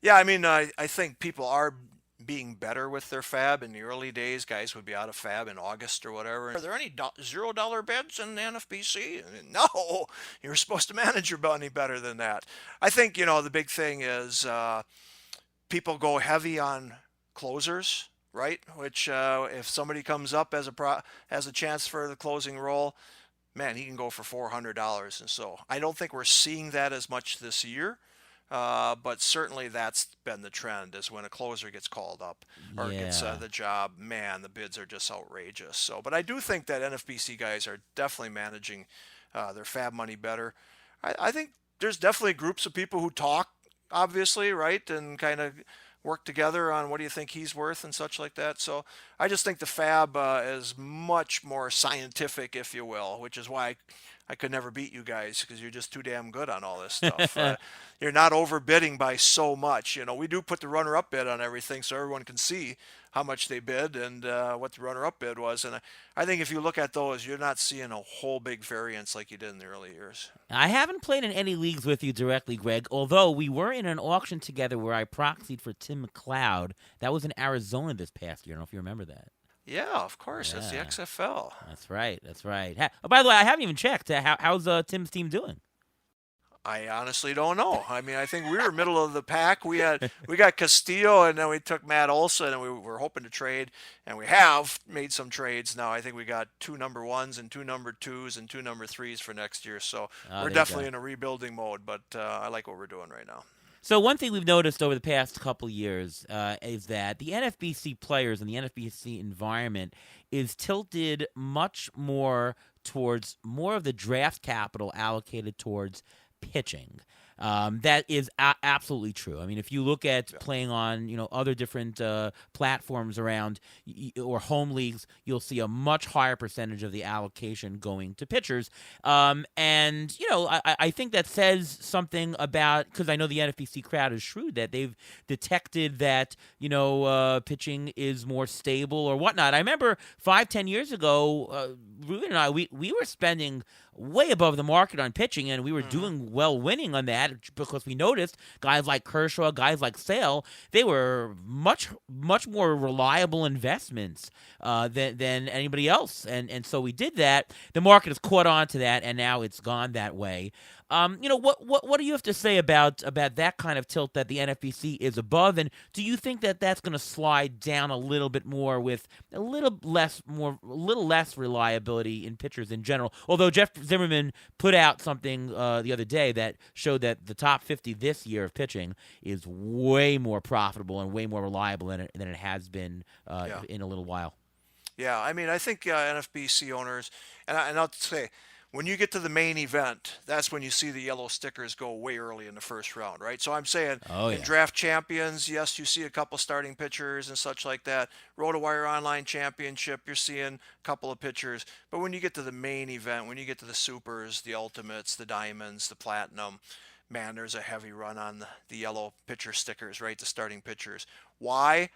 Yeah, I mean, I think people are being better with their Fab. In the early days, guys would be out of Fab in August or whatever. Are there any $0 beds in the NFBC? No, you're supposed to manage your money better than that. I think, the big thing is people go heavy on closers, right? Which if somebody comes up as a chance for the closing role, man, he can go for $400. And so I don't think we're seeing that as much this year. But certainly that's been the trend, is when a closer gets called up or gets Yeah. the job, man, the bids are just outrageous. So, but I do think that NFBC guys are definitely managing their fab money better. I think there's definitely groups of people who talk, obviously, right, and kind of work together on what do you think he's worth and such like that. So I just think the fab is much more scientific, if you will, which is why I could never beat you guys, because you're just too damn good on all this stuff. You're not overbidding by so much. You know, we do put the runner-up bid on everything so everyone can see how much they bid and what the runner-up bid was. And I think if you look at those, you're not seeing a whole big variance like you did in the early years. I haven't played in any leagues with you directly, Greg, although we were in an auction together where I proxied for Tim McLeod. That was in Arizona this past year. I don't know if you remember that. Yeah, of course. That's the Yeah. XFL. That's right. That's right. Oh, by the way, I haven't even checked. How's Tim's team doing? I honestly don't know. I mean, I think we were middle of the pack. We got Castillo, and then we took Matt Olson, and we were hoping to trade, and we have made some trades now. I think we got 2 number 1s and 2 number 2s and 2 number 3s for next year. So Oh, we're there you definitely go. in a rebuilding mode, but I like what we're doing right now. So one thing we've noticed over the past couple years is that the NFBC players and the NFBC environment is tilted much more towards more of the draft capital allocated towards pitching. That is absolutely true. I mean, if you look at playing on other different platforms around or home leagues, you'll see a much higher percentage of the allocation going to pitchers. And I think that says something about, because I know the NFBC crowd is shrewd, that they've detected that pitching is more stable or whatnot. I remember 5-10 years ago, Ruben and I we were spending way above the market on pitching, and we were doing well winning on that because we noticed guys like Kershaw, guys like Sale, they were much more reliable investments than anybody else, and so we did that. The market has caught on to that, and now it's gone that way. What do you have to say about that kind of tilt that the NFBC is above, and do you think that that's going to slide down a little bit more with a little less reliability in pitchers in general? Although Jeff Zimmerman put out something the other day that showed that the top 50 this year of pitching is way more profitable and way more reliable than it has been in a little while. Yeah, I mean, I think NFBC owners, and I'll say, when you get to the main event, that's when you see the yellow stickers go way early in the first round, right? So I'm saying in draft champions, yes, you see a couple starting pitchers and such like that. RotoWire Online Championship, you're seeing a couple of pitchers. But when you get to the main event, when you get to the supers, the ultimates, the diamonds, the platinum, man, there's a heavy run on the yellow pitcher stickers, right? The starting pitchers. Why?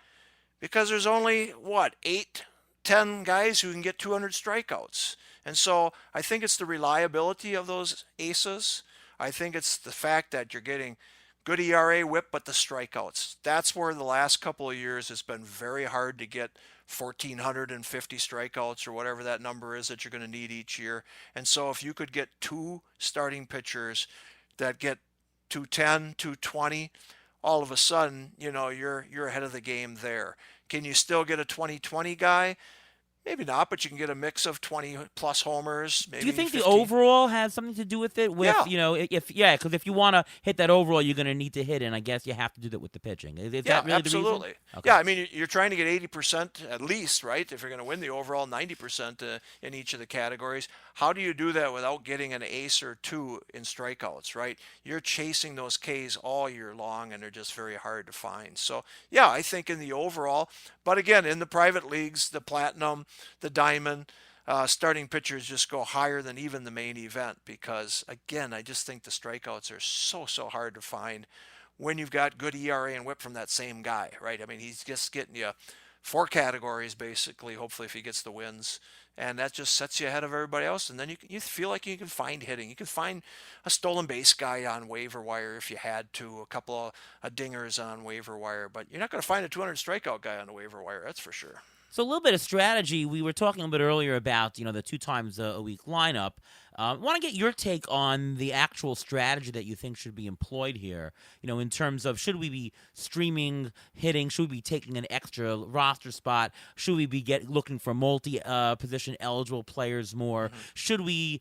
Because there's only, 8-10 guys who can get 200 strikeouts. And so I think it's the reliability of those aces. I think it's the fact that you're getting good ERA whip, but the strikeouts. That's where the last couple of years it's been very hard to get 1,450 strikeouts or whatever that number is that you're going to need each year. And so if you could get 2 starting pitchers that get 210, 220, all of a sudden, you're ahead of the game there. Can you still get a 2020 guy? Maybe not, but you can get a mix of 20-plus homers. Maybe Do you think 15. the overall has something to do with it? With because if you want to hit that overall, you're going to need to hit it, and I guess you have to do that with the pitching. Is that really absolutely. the reason? Okay. Yeah, I mean, you're trying to get 80% at least, right? If you're going to win the overall, 90% in each of the categories. How do you do that without getting an ace or 2 in strikeouts, right? You're chasing those Ks all year long, and they're just very hard to find. So, yeah, I think in the overall, but again, in the private leagues, the platinum, the diamond, starting pitchers just go higher than even the main event because, again, I just think the strikeouts are so hard to find when you've got good ERA and whip from that same guy, right? I mean, he's just getting you 4 categories basically, hopefully, if he gets the wins. And that just sets you ahead of everybody else. And then you feel like you can find hitting. You can find a stolen base guy on waiver wire if you had to, a couple of dingers on waiver wire. But you're not going to find a 200 strikeout guy on the waiver wire, that's for sure. So a little bit of strategy. We were talking a bit earlier about the 2 times a week lineup. Want to get your take on the actual strategy that you think should be employed here. In terms of, should we be streaming hitting? Should we be taking an extra roster spot? Should we be looking for multi-position eligible players more? Mm-hmm. Should we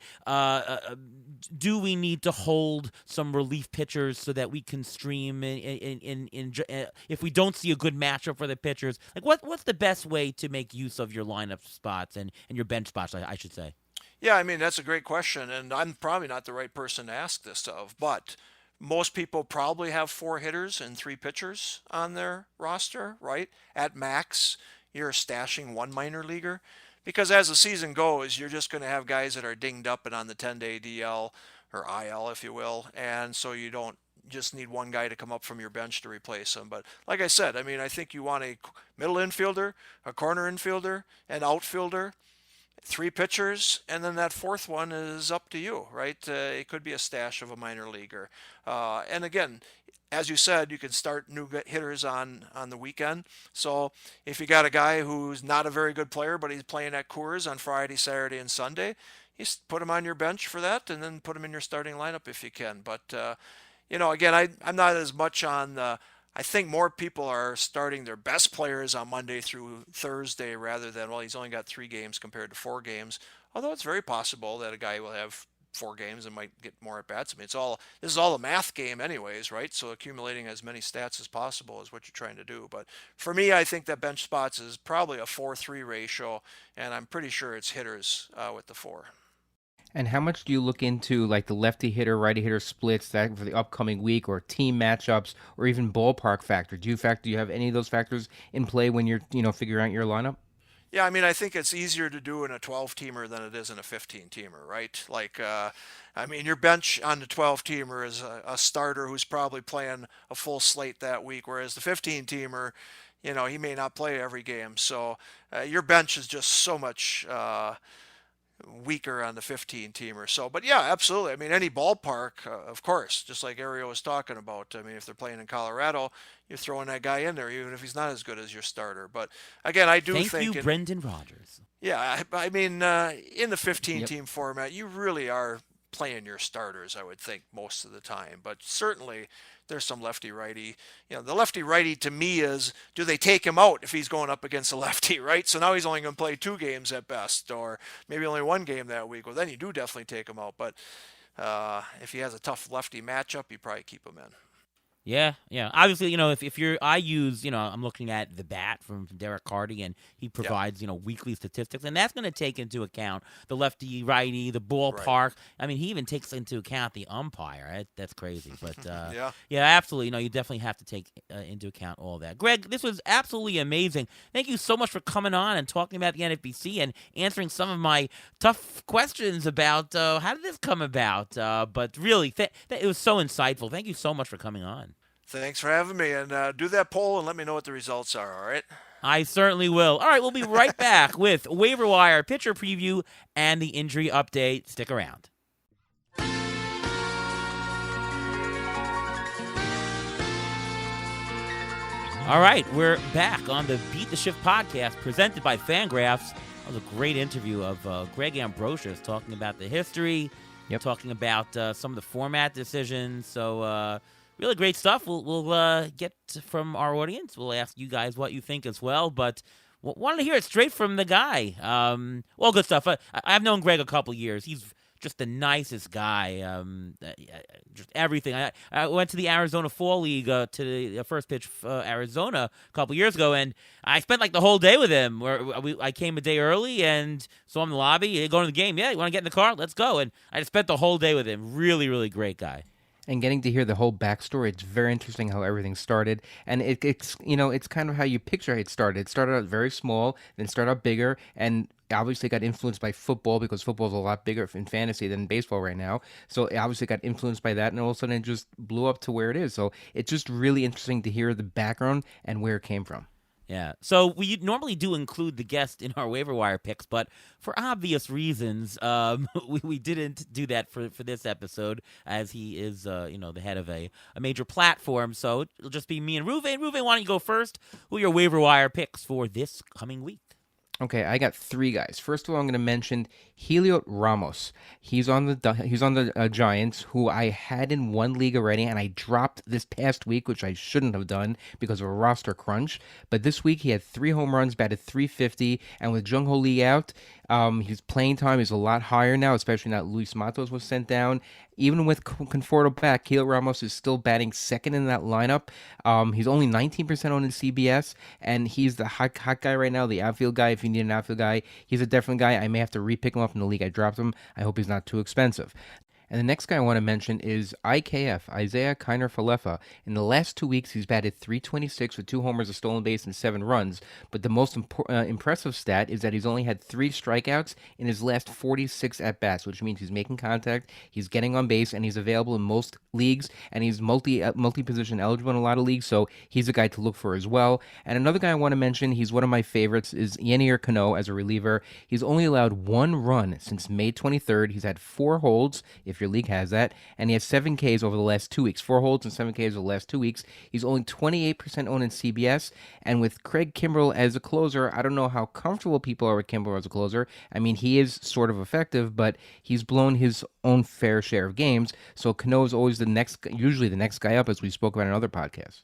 do we need to hold some relief pitchers so that we can stream if we don't see a good matchup for the pitchers? Like, what's the best way to make use of your lineup spots and your bench spots, I should say? Yeah, I mean, that's a great question, and I'm probably not the right person to ask this of, but most people probably have 4 hitters and 3 pitchers on their roster, right? At max, you're stashing 1 minor leaguer, because as the season goes, you're just going to have guys that are dinged up and on the 10-day DL or IL, if you will, and so you don't just need one guy to come up from your bench to replace him. But like I said, I mean, I think you want a middle infielder, a corner infielder, an outfielder, 3 pitchers, and then that 4th one is up to you, right? It could be a stash of a minor leaguer. And again, as you said, you can start new hitters on the weekend. So if you got a guy who's not a very good player, but he's playing at Coors on Friday, Saturday, and Sunday, you put him on your bench for that, and then put him in your starting lineup if you can. But again, I'm not as much on the. I think more people are starting their best players on Monday through Thursday rather than, well, he's only got 3 games compared to 4 games. Although it's very possible that a guy will have 4 games and might get more at bats. I mean, this is all a math game anyways, right? So accumulating as many stats as possible is what you're trying to do. But for me, I think that bench spots is probably a 4-3 ratio, and I'm pretty sure it's hitters with the 4. And how much do you look into like the lefty hitter, righty hitter splits that for the upcoming week, or team matchups, or even ballpark factor? Do you have any of those factors in play when you're figuring out your lineup? Yeah, I mean, I think it's easier to do in a 12-teamer than it is in a 15-teamer, right? Like, I mean, your bench on the 12-teamer is a starter who's probably playing a full slate that week, whereas the 15-teamer, he may not play every game. So your bench is just so much weaker on the 15-teamer. So, but yeah, absolutely. I mean, any ballpark, of course, just like Ariel was talking about. I mean, if they're playing in Colorado, you're throwing that guy in there, even if he's not as good as your starter. But again, I do think. Thank you, Brendan Rodgers. Yeah, I mean, in the 15-team format, you really are playing your starters, I would think, most of the time. But certainly, there's some lefty-righty. The lefty-righty to me is, do they take him out if he's going up against a lefty, right? So now he's only going to play 2 games at best, or maybe only 1 game that week. Well, then you do definitely take him out. But if he has a tough lefty matchup, you probably keep him in. Yeah. Obviously, if I use, I'm looking at the bat from Derek Carty, and he provides, weekly statistics, and that's going to take into account the lefty, righty, the ballpark. Right. I mean, he even takes into account the umpire. Right? That's crazy, but yeah, absolutely. You definitely have to take into account all that. Greg, this was absolutely amazing. Thank you so much for coming on and talking about the NFBC and answering some of my tough questions about how did this come about. But really, it was so insightful. Thank you so much for coming on. Thanks for having me, and do that poll and let me know what the results are, all right? I certainly will. All right, we'll be right back with waiver wire pitcher preview and the injury update. Stick around. All right, we're back on the Beat the Shift podcast presented by Fangraphs. That was a great interview of Greg Ambrosius talking about the history, talking about some of the format decisions. So, really great stuff. We'll get from our audience. We'll ask you guys what you think as well, but wanted to hear it straight from the guy. Well, good stuff. I've known Greg a couple years. He's just the nicest guy. Just everything. I went to the Arizona Fall League to the First Pitch Arizona a couple years ago, and I spent like the whole day with him. I came a day early and saw him in the lobby. Hey, going to the game? Yeah, you want to get in the car? Let's go. And I just spent the whole day with him. Really, really great guy. And getting to hear the whole backstory, it's very interesting how everything started. And it's kind of how you picture it started. It started out very small, then started out bigger, and obviously got influenced by football because football is a lot bigger in fantasy than baseball right now. So it obviously got influenced by that, and all of a sudden it just blew up to where it is. So it's just really interesting to hear the background and where it came from. Yeah, so we normally do include the guest in our waiver wire picks, but for obvious reasons, we didn't do that for this episode, as he is, the head of a major platform. So it'll just be me and Ruvain. Ruvain, why don't you go first? Who are your waiver wire picks for this coming week? Okay, I got three guys. First of all, I'm going to mention Heliot Ramos. He's on the Giants, who I had in one league already, and I dropped this past week, which I shouldn't have done because of a roster crunch. But this week he had 3 home runs, batted 350, and with Jung Ho Lee out, his playing time is a lot higher now, especially now that Luis Matos was sent down. Even with Conforto back, Heliot Ramos is still batting second in that lineup. He's only 19% owned in CBS, and he's the hot guy right now, the outfield guy. If you need an outfield guy, he's a definite guy. I may have to re-pick him up in the league I dropped him. I hope he's not too expensive. And the next guy I want to mention is IKF, Isaiah Kiner Falefa. In the last 2 weeks, he's batted 326 with 2 homers, a stolen base, and 7 runs. But the most impressive stat is that he's only had 3 strikeouts in his last 46 at-bats, which means he's making contact, he's getting on base, and he's available in most leagues, and he's multi-position eligible in a lot of leagues, so he's a guy to look for as well. And another guy I want to mention, he's one of my favorites, is Yenier Cano as a reliever. He's only allowed 1 run since May 23rd. He's had 4 holds, if your league has that, and he has 7 Ks over the last 2 weeks. 4 holds and 7 Ks over the last 2 weeks. He's only 28% owned in CBS, and with Craig Kimbrell as a closer, I don't know how comfortable people are with Kimbrell as a closer. I mean, he is sort of effective, but he's blown his own fair share of games, so Cano is always usually the next guy up, as we spoke about in other podcasts.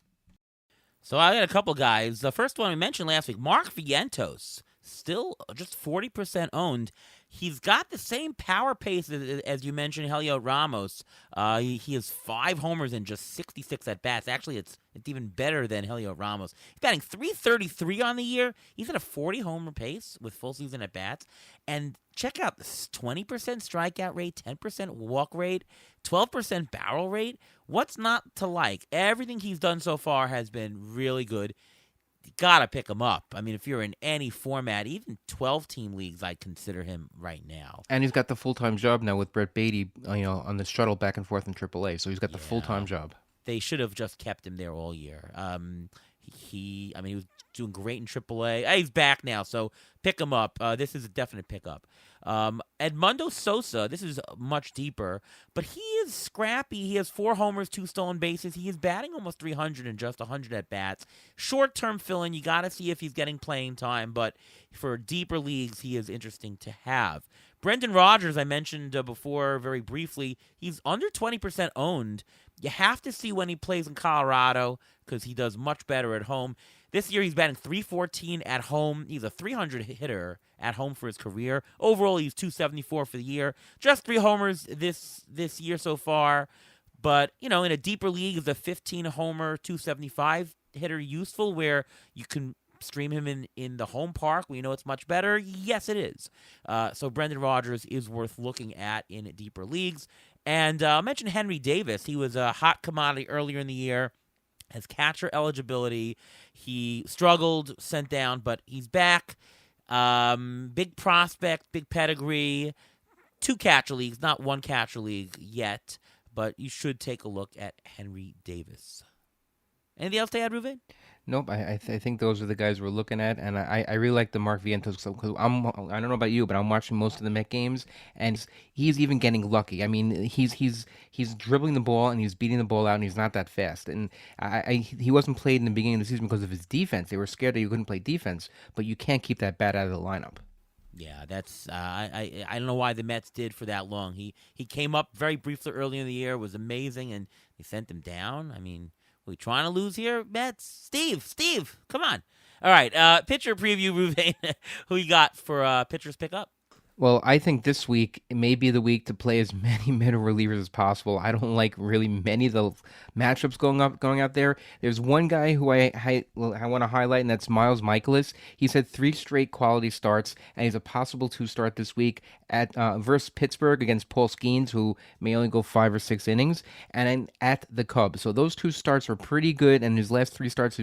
So I got a couple guys. The first one we mentioned last week, Mark Vientos, still just 40% owned. He's got the same power pace as you mentioned, Heliot Ramos. He has 5 homers and just 66 at-bats. Actually, it's even better than Heliot Ramos. He's batting .333 on the year. He's at a 40-homer pace with full season at-bats. And check out this 20% strikeout rate, 10% walk rate, 12% barrel rate. What's not to like? Everything he's done so far has been really good. You gotta pick him up. I mean, if you're in any format, even 12-team leagues, I'd consider him right now. And he's got the full-time job now with Brett Beatty, on the shuttle back and forth in AAA. So he's got the full-time job. They should have just kept him there all year. He was doing great in AAA. He's back now, so pick him up. This is a definite pickup. Edmundo Sosa, this is much deeper, but he is scrappy. He has 4 homers, 2 stolen bases. He is batting almost 300 in just 100 at-bats. Short-term fill-in, you got to see if he's getting playing time, but for deeper leagues, he is interesting to have. Brendan Rodgers, I mentioned before very briefly, he's under 20% owned. You have to see when he plays in Colorado because he does much better at home. This year, he's batting .314 at home. He's a .300 hitter at home for his career. Overall, he's .274 for the year. Just 3 homers this year so far. But, in a deeper league, is a 15-homer, .275 hitter useful where you can stream him in the home park? We know it's much better. Yes, it is. So Brendan Rodgers is worth looking at in deeper leagues. And I'll mention Henry Davis. He was a hot commodity earlier in the year. Has catcher eligibility. He struggled, sent down, but he's back. Big prospect, big pedigree. 2 catcher leagues, not 1 catcher league yet, but you should take a look at Henry Davis. Anything else to add, Ruven? Nope, I think those are the guys we're looking at, and I really like the Mark Vientos because I don't know about you, but I'm watching most of the Met games, and he's even getting lucky. I mean, he's dribbling the ball and he's beating the ball out, and he's not that fast. And he wasn't played in the beginning of the season because of his defense. They were scared that he couldn't play defense, but you can't keep that bat out of the lineup. Yeah, that's I don't know why the Mets did for that long. He came up very briefly early in the year, was amazing, and they sent him down. I mean, we trying to lose here, Mets? Steve, come on. All right, pitcher preview, Ruvain. Who you got for pitchers pick up? Well, I think this week may be the week to play as many middle relievers as possible. I don't like really many of the matchups going out there. There's one guy who I want to highlight, and that's Miles Michaelis. He's had 3 straight quality starts, and he's a possible 2-start this week at versus Pittsburgh against Paul Skeens, who may only go 5 or 6 innings, and then at the Cubs. So those 2 starts are pretty good, and his last 3 starts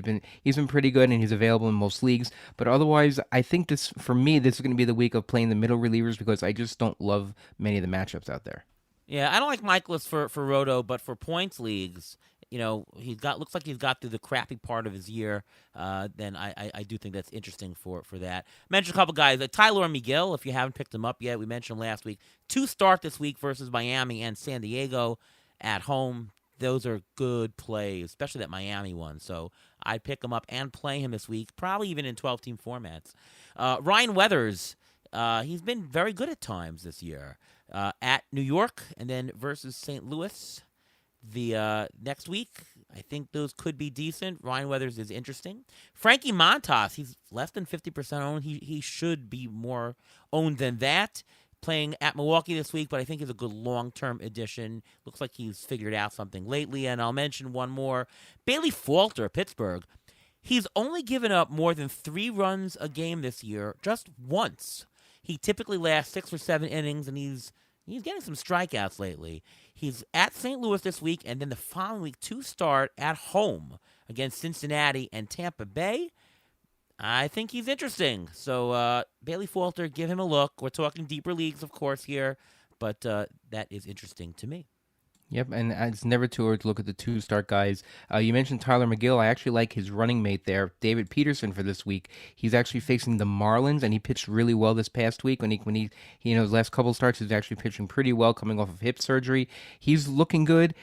he's been pretty good, and he's available in most leagues. But otherwise, I think this is going to be the week of playing the middle relievers, because I just don't love many of the matchups out there. Yeah, I don't like Michaelis for Roto, but for points leagues, looks like he's got through the crappy part of his year. Then I do think that's interesting for that. I mentioned a couple guys, Tyler Miguel. If you haven't picked him up yet, we mentioned him last week. 2 start this week versus Miami and San Diego at home. those are good plays, especially that Miami one. So I'd pick him up and play him this week, probably even in 12-team formats. Ryan Weathers, he's been very good at times this year. At New York and then versus St. Louis the next week. I think those could be decent. Ryan Weathers is interesting. Frankie Montas, he's less than 50% owned. He should be more owned than that. Playing at Milwaukee this week, but I think he's a good long-term addition. Looks like he's figured out something lately. And I'll mention one more. Bailey Falter, Pittsburgh. He's only given up more than 3 runs a game this year, just once. He typically lasts 6 or 7 innings, and he's getting some strikeouts lately. He's at St. Louis this week, and then the following week, 2 start at home against Cincinnati and Tampa Bay. I think he's interesting. So, Bailey Falter, give him a look. We're talking deeper leagues, of course, here, but that is interesting to me. Yep, and it's never too early to look at the 2-start guys. You mentioned Tyler McGill. I actually like his running mate there, David Peterson, for this week. He's actually facing the Marlins, and he pitched really well this past week. When he his last couple starts, he's actually pitching pretty well, coming off of hip surgery. He's looking good.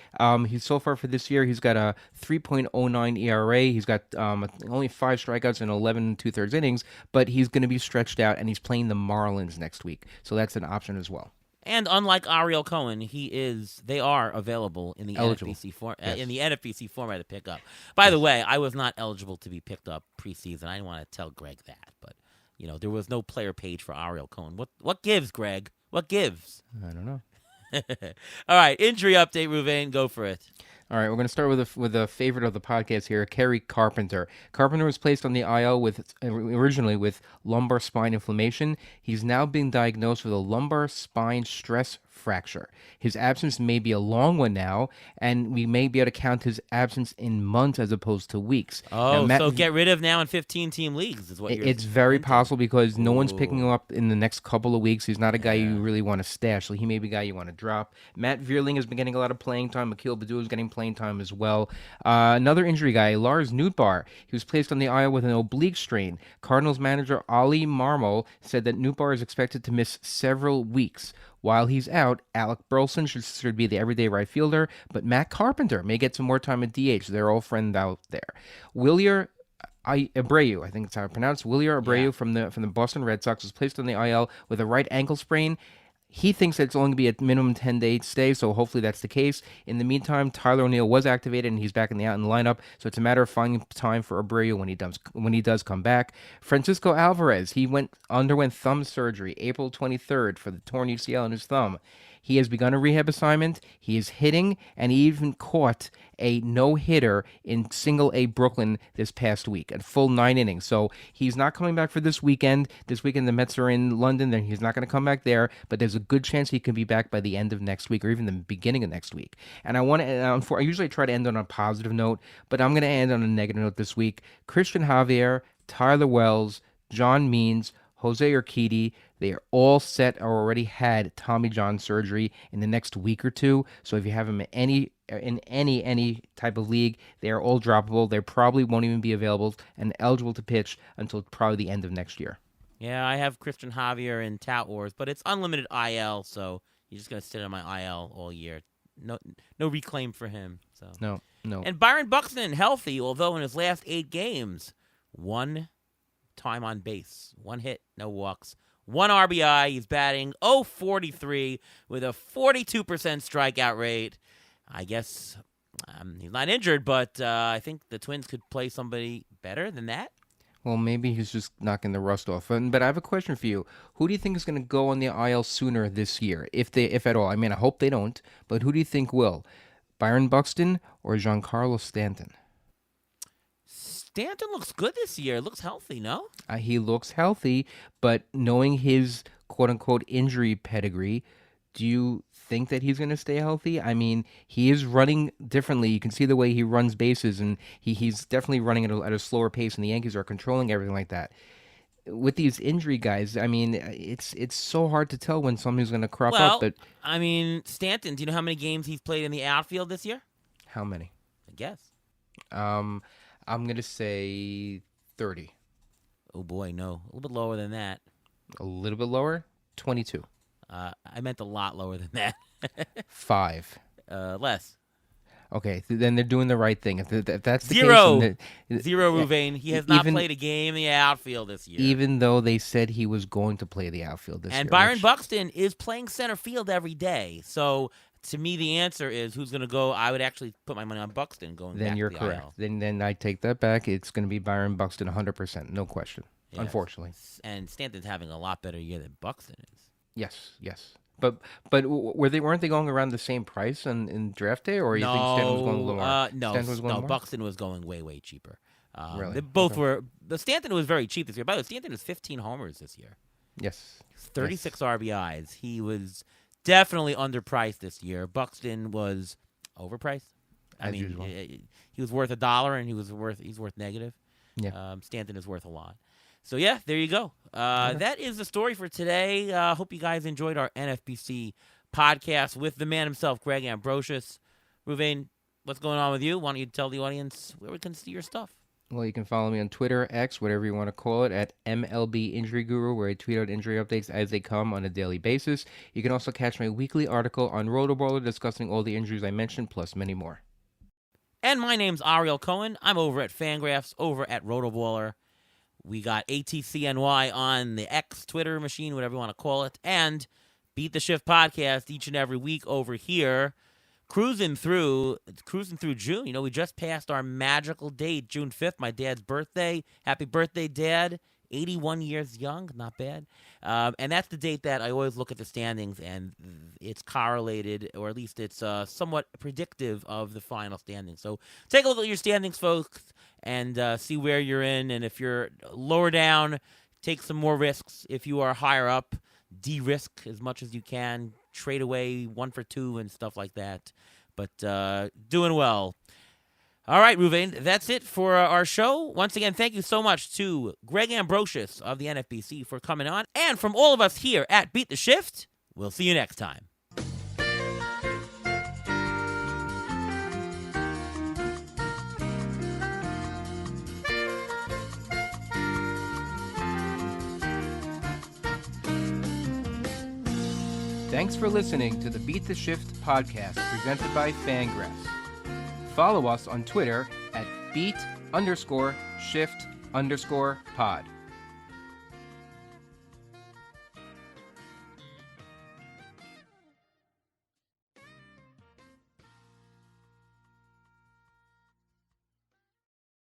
He's so far for this year, he's got a 3.09 ERA. He's got only 5 strikeouts in 11 2/3 innings, but he's going to be stretched out, and he's playing the Marlins next week, so that's an option as well. And unlike Ariel Cohen, they are available in the Eligible. NFBC format to pick up. By the way, I was not eligible to be picked up preseason. I didn't want to tell Greg that, but there was no player page for Ariel Cohen. What gives, Greg? What gives? I don't know. All right, injury update, Ruvain. Go for it. All right, we're going to start with a favorite of the podcast here, Kerry Carpenter. Carpenter was placed on the IL originally with lumbar spine inflammation. He's now been diagnosed with a lumbar spine stress fracture. His absence may be a long one now, and we may be able to count his absence in months as opposed to weeks. Oh, so get rid of now in 15-team leagues is what you're It's very hinting. possible because no one's picking him up in the next couple of weeks. He's not a guy you really want to stash, so he may be a guy you want to drop. Matt Vierling has been getting a lot of playing time. Akil Baddoo is getting playing time as well. Another injury guy, Lars Nootbaar. He was placed on the IL with an oblique strain. Cardinals manager Ali Marmol said that Nootbaar is expected to miss several weeks. While he's out, Alec Burleson should be the everyday right fielder, but Matt Carpenter may get some more time at DH. They're all friends out there. Wilyer Abreu, I think that's how it's pronounced. Wilyer Abreu from the Boston Red Sox was placed on the IL with a right ankle sprain. He thinks that it's only going to be a minimum 10-day stay, so hopefully that's the case. In the meantime, Tyler O'Neill was activated, and he's back in the lineup, so it's a matter of finding time for Abreu when he does come back. Francisco Alvarez, he underwent thumb surgery April 23rd for the torn UCL in his thumb. He has begun a rehab assignment. He is hitting, and he even caught a no-hitter in Single-A Brooklyn this past week, a full 9 innings. So he's not coming back for this weekend. This weekend the Mets are in London, then he's not going to come back there, but there's a good chance he can be back by the end of next week or even the beginning of next week. And I usually try to end on a positive note, but I'm going to end on a negative note this week. Christian Javier, Tyler Wells, John Means, Jose Urquidy, they are all set or already had Tommy John surgery in the next week or two. So if you have them in any type of league, they are all droppable. They probably won't even be available and eligible to pitch until probably the end of next year. Yeah, I have Christian Javier in Tout Wars, but it's unlimited IL, so you're just going to sit on my IL all year. No reclaim for him. So No. And Byron Buxton, healthy, although in his last 8 games, 1 time on base, 1 hit, no walks, 1 RBI. He's batting .043 with a 42% strikeout rate. I guess he's not injured, but I think the Twins could play somebody better than that. Well, maybe he's just knocking the rust off. But I have a question for you. Who do you think is going to go on the IL sooner this year, if at all? I mean, I hope they don't, but who do you think will? Byron Buxton or Giancarlo Stanton? Stanton looks good this year. Looks healthy, no? He looks healthy, but knowing his quote-unquote injury pedigree, do you think that he's going to stay healthy? I mean, he is running differently. You can see the way he runs bases, and he's definitely running at a slower pace, and the Yankees are controlling everything like that. With these injury guys, I mean, it's so hard to tell when something's going to crop up. But I mean, Stanton, do you know how many games he's played in the outfield this year? how many? I guess. I'm going to say 30. Oh, boy, no. A little bit lower than that. A little bit lower? 22. I meant a lot lower than that. 5. Less. Okay, then they're doing the right thing. If that's the Zero. case, Zero, yeah, Ruvain. He has not even played a game in the outfield this year. even though they said he was going to play the outfield this And year. Byron Buxton is playing center field every day. So to me, the answer is who's going to go. I would actually put my money on Buxton going back Then you're to the correct. IL. Then I take that back. It's going to be Byron Buxton 100%, no question. Yes. Unfortunately. And Stanton's having a lot better year than Buxton is. Yes. But weren't they going around the same price in draft day, or you think Stanton was going a little more? Stanton was going more? Buxton was going way cheaper. Really? They both Okay. were. The Stanton was very cheap this year. By the way, Stanton has 15 homers this year, Yes. 36 RBIs. He was definitely underpriced this year. Buxton was overpriced. As usual. He was worth $1, and he's worth negative. Yeah. Stanton is worth a lot. So, yeah, there you go. That is the story for today. Hope you guys enjoyed our NFBC podcast with the man himself, Greg Ambrosius. Ruvain, what's going on with you? Why don't you tell the audience where we can see your stuff? Well, you can follow me on Twitter, X, whatever you want to call it, at MLB Injury Guru, where I tweet out injury updates as they come on a daily basis. You can also catch my weekly article on Rotoballer discussing all the injuries I mentioned, plus many more. And my name's Ariel Cohen. I'm over at Fangraphs, over at Rotoballer. We got ATCNY on the X Twitter machine, whatever you want to call it, and Beat the Shift podcast each and every week over here. Cruising through June. You know, we just passed our magical date, June 5th, my dad's birthday. Happy birthday, Dad. 81 years young, not bad. And that's the date that I always look at the standings, and it's correlated, or at least it's somewhat predictive of the final standings. So take a look at your standings, folks, and see where you're in. And if you're lower down, take some more risks. If you are higher up, de-risk as much as you can. Trade away 1 for 2 and stuff like that. But doing well. All right, Ruvain, that's it for our show. Once again, thank you so much to Greg Ambrosius of the NFBC for coming on. And from all of us here at Beat the Shift, we'll see you next time. Thanks for listening to the Beat the Shift podcast presented by Fangraphs. Follow us on Twitter at beat_shift_pod.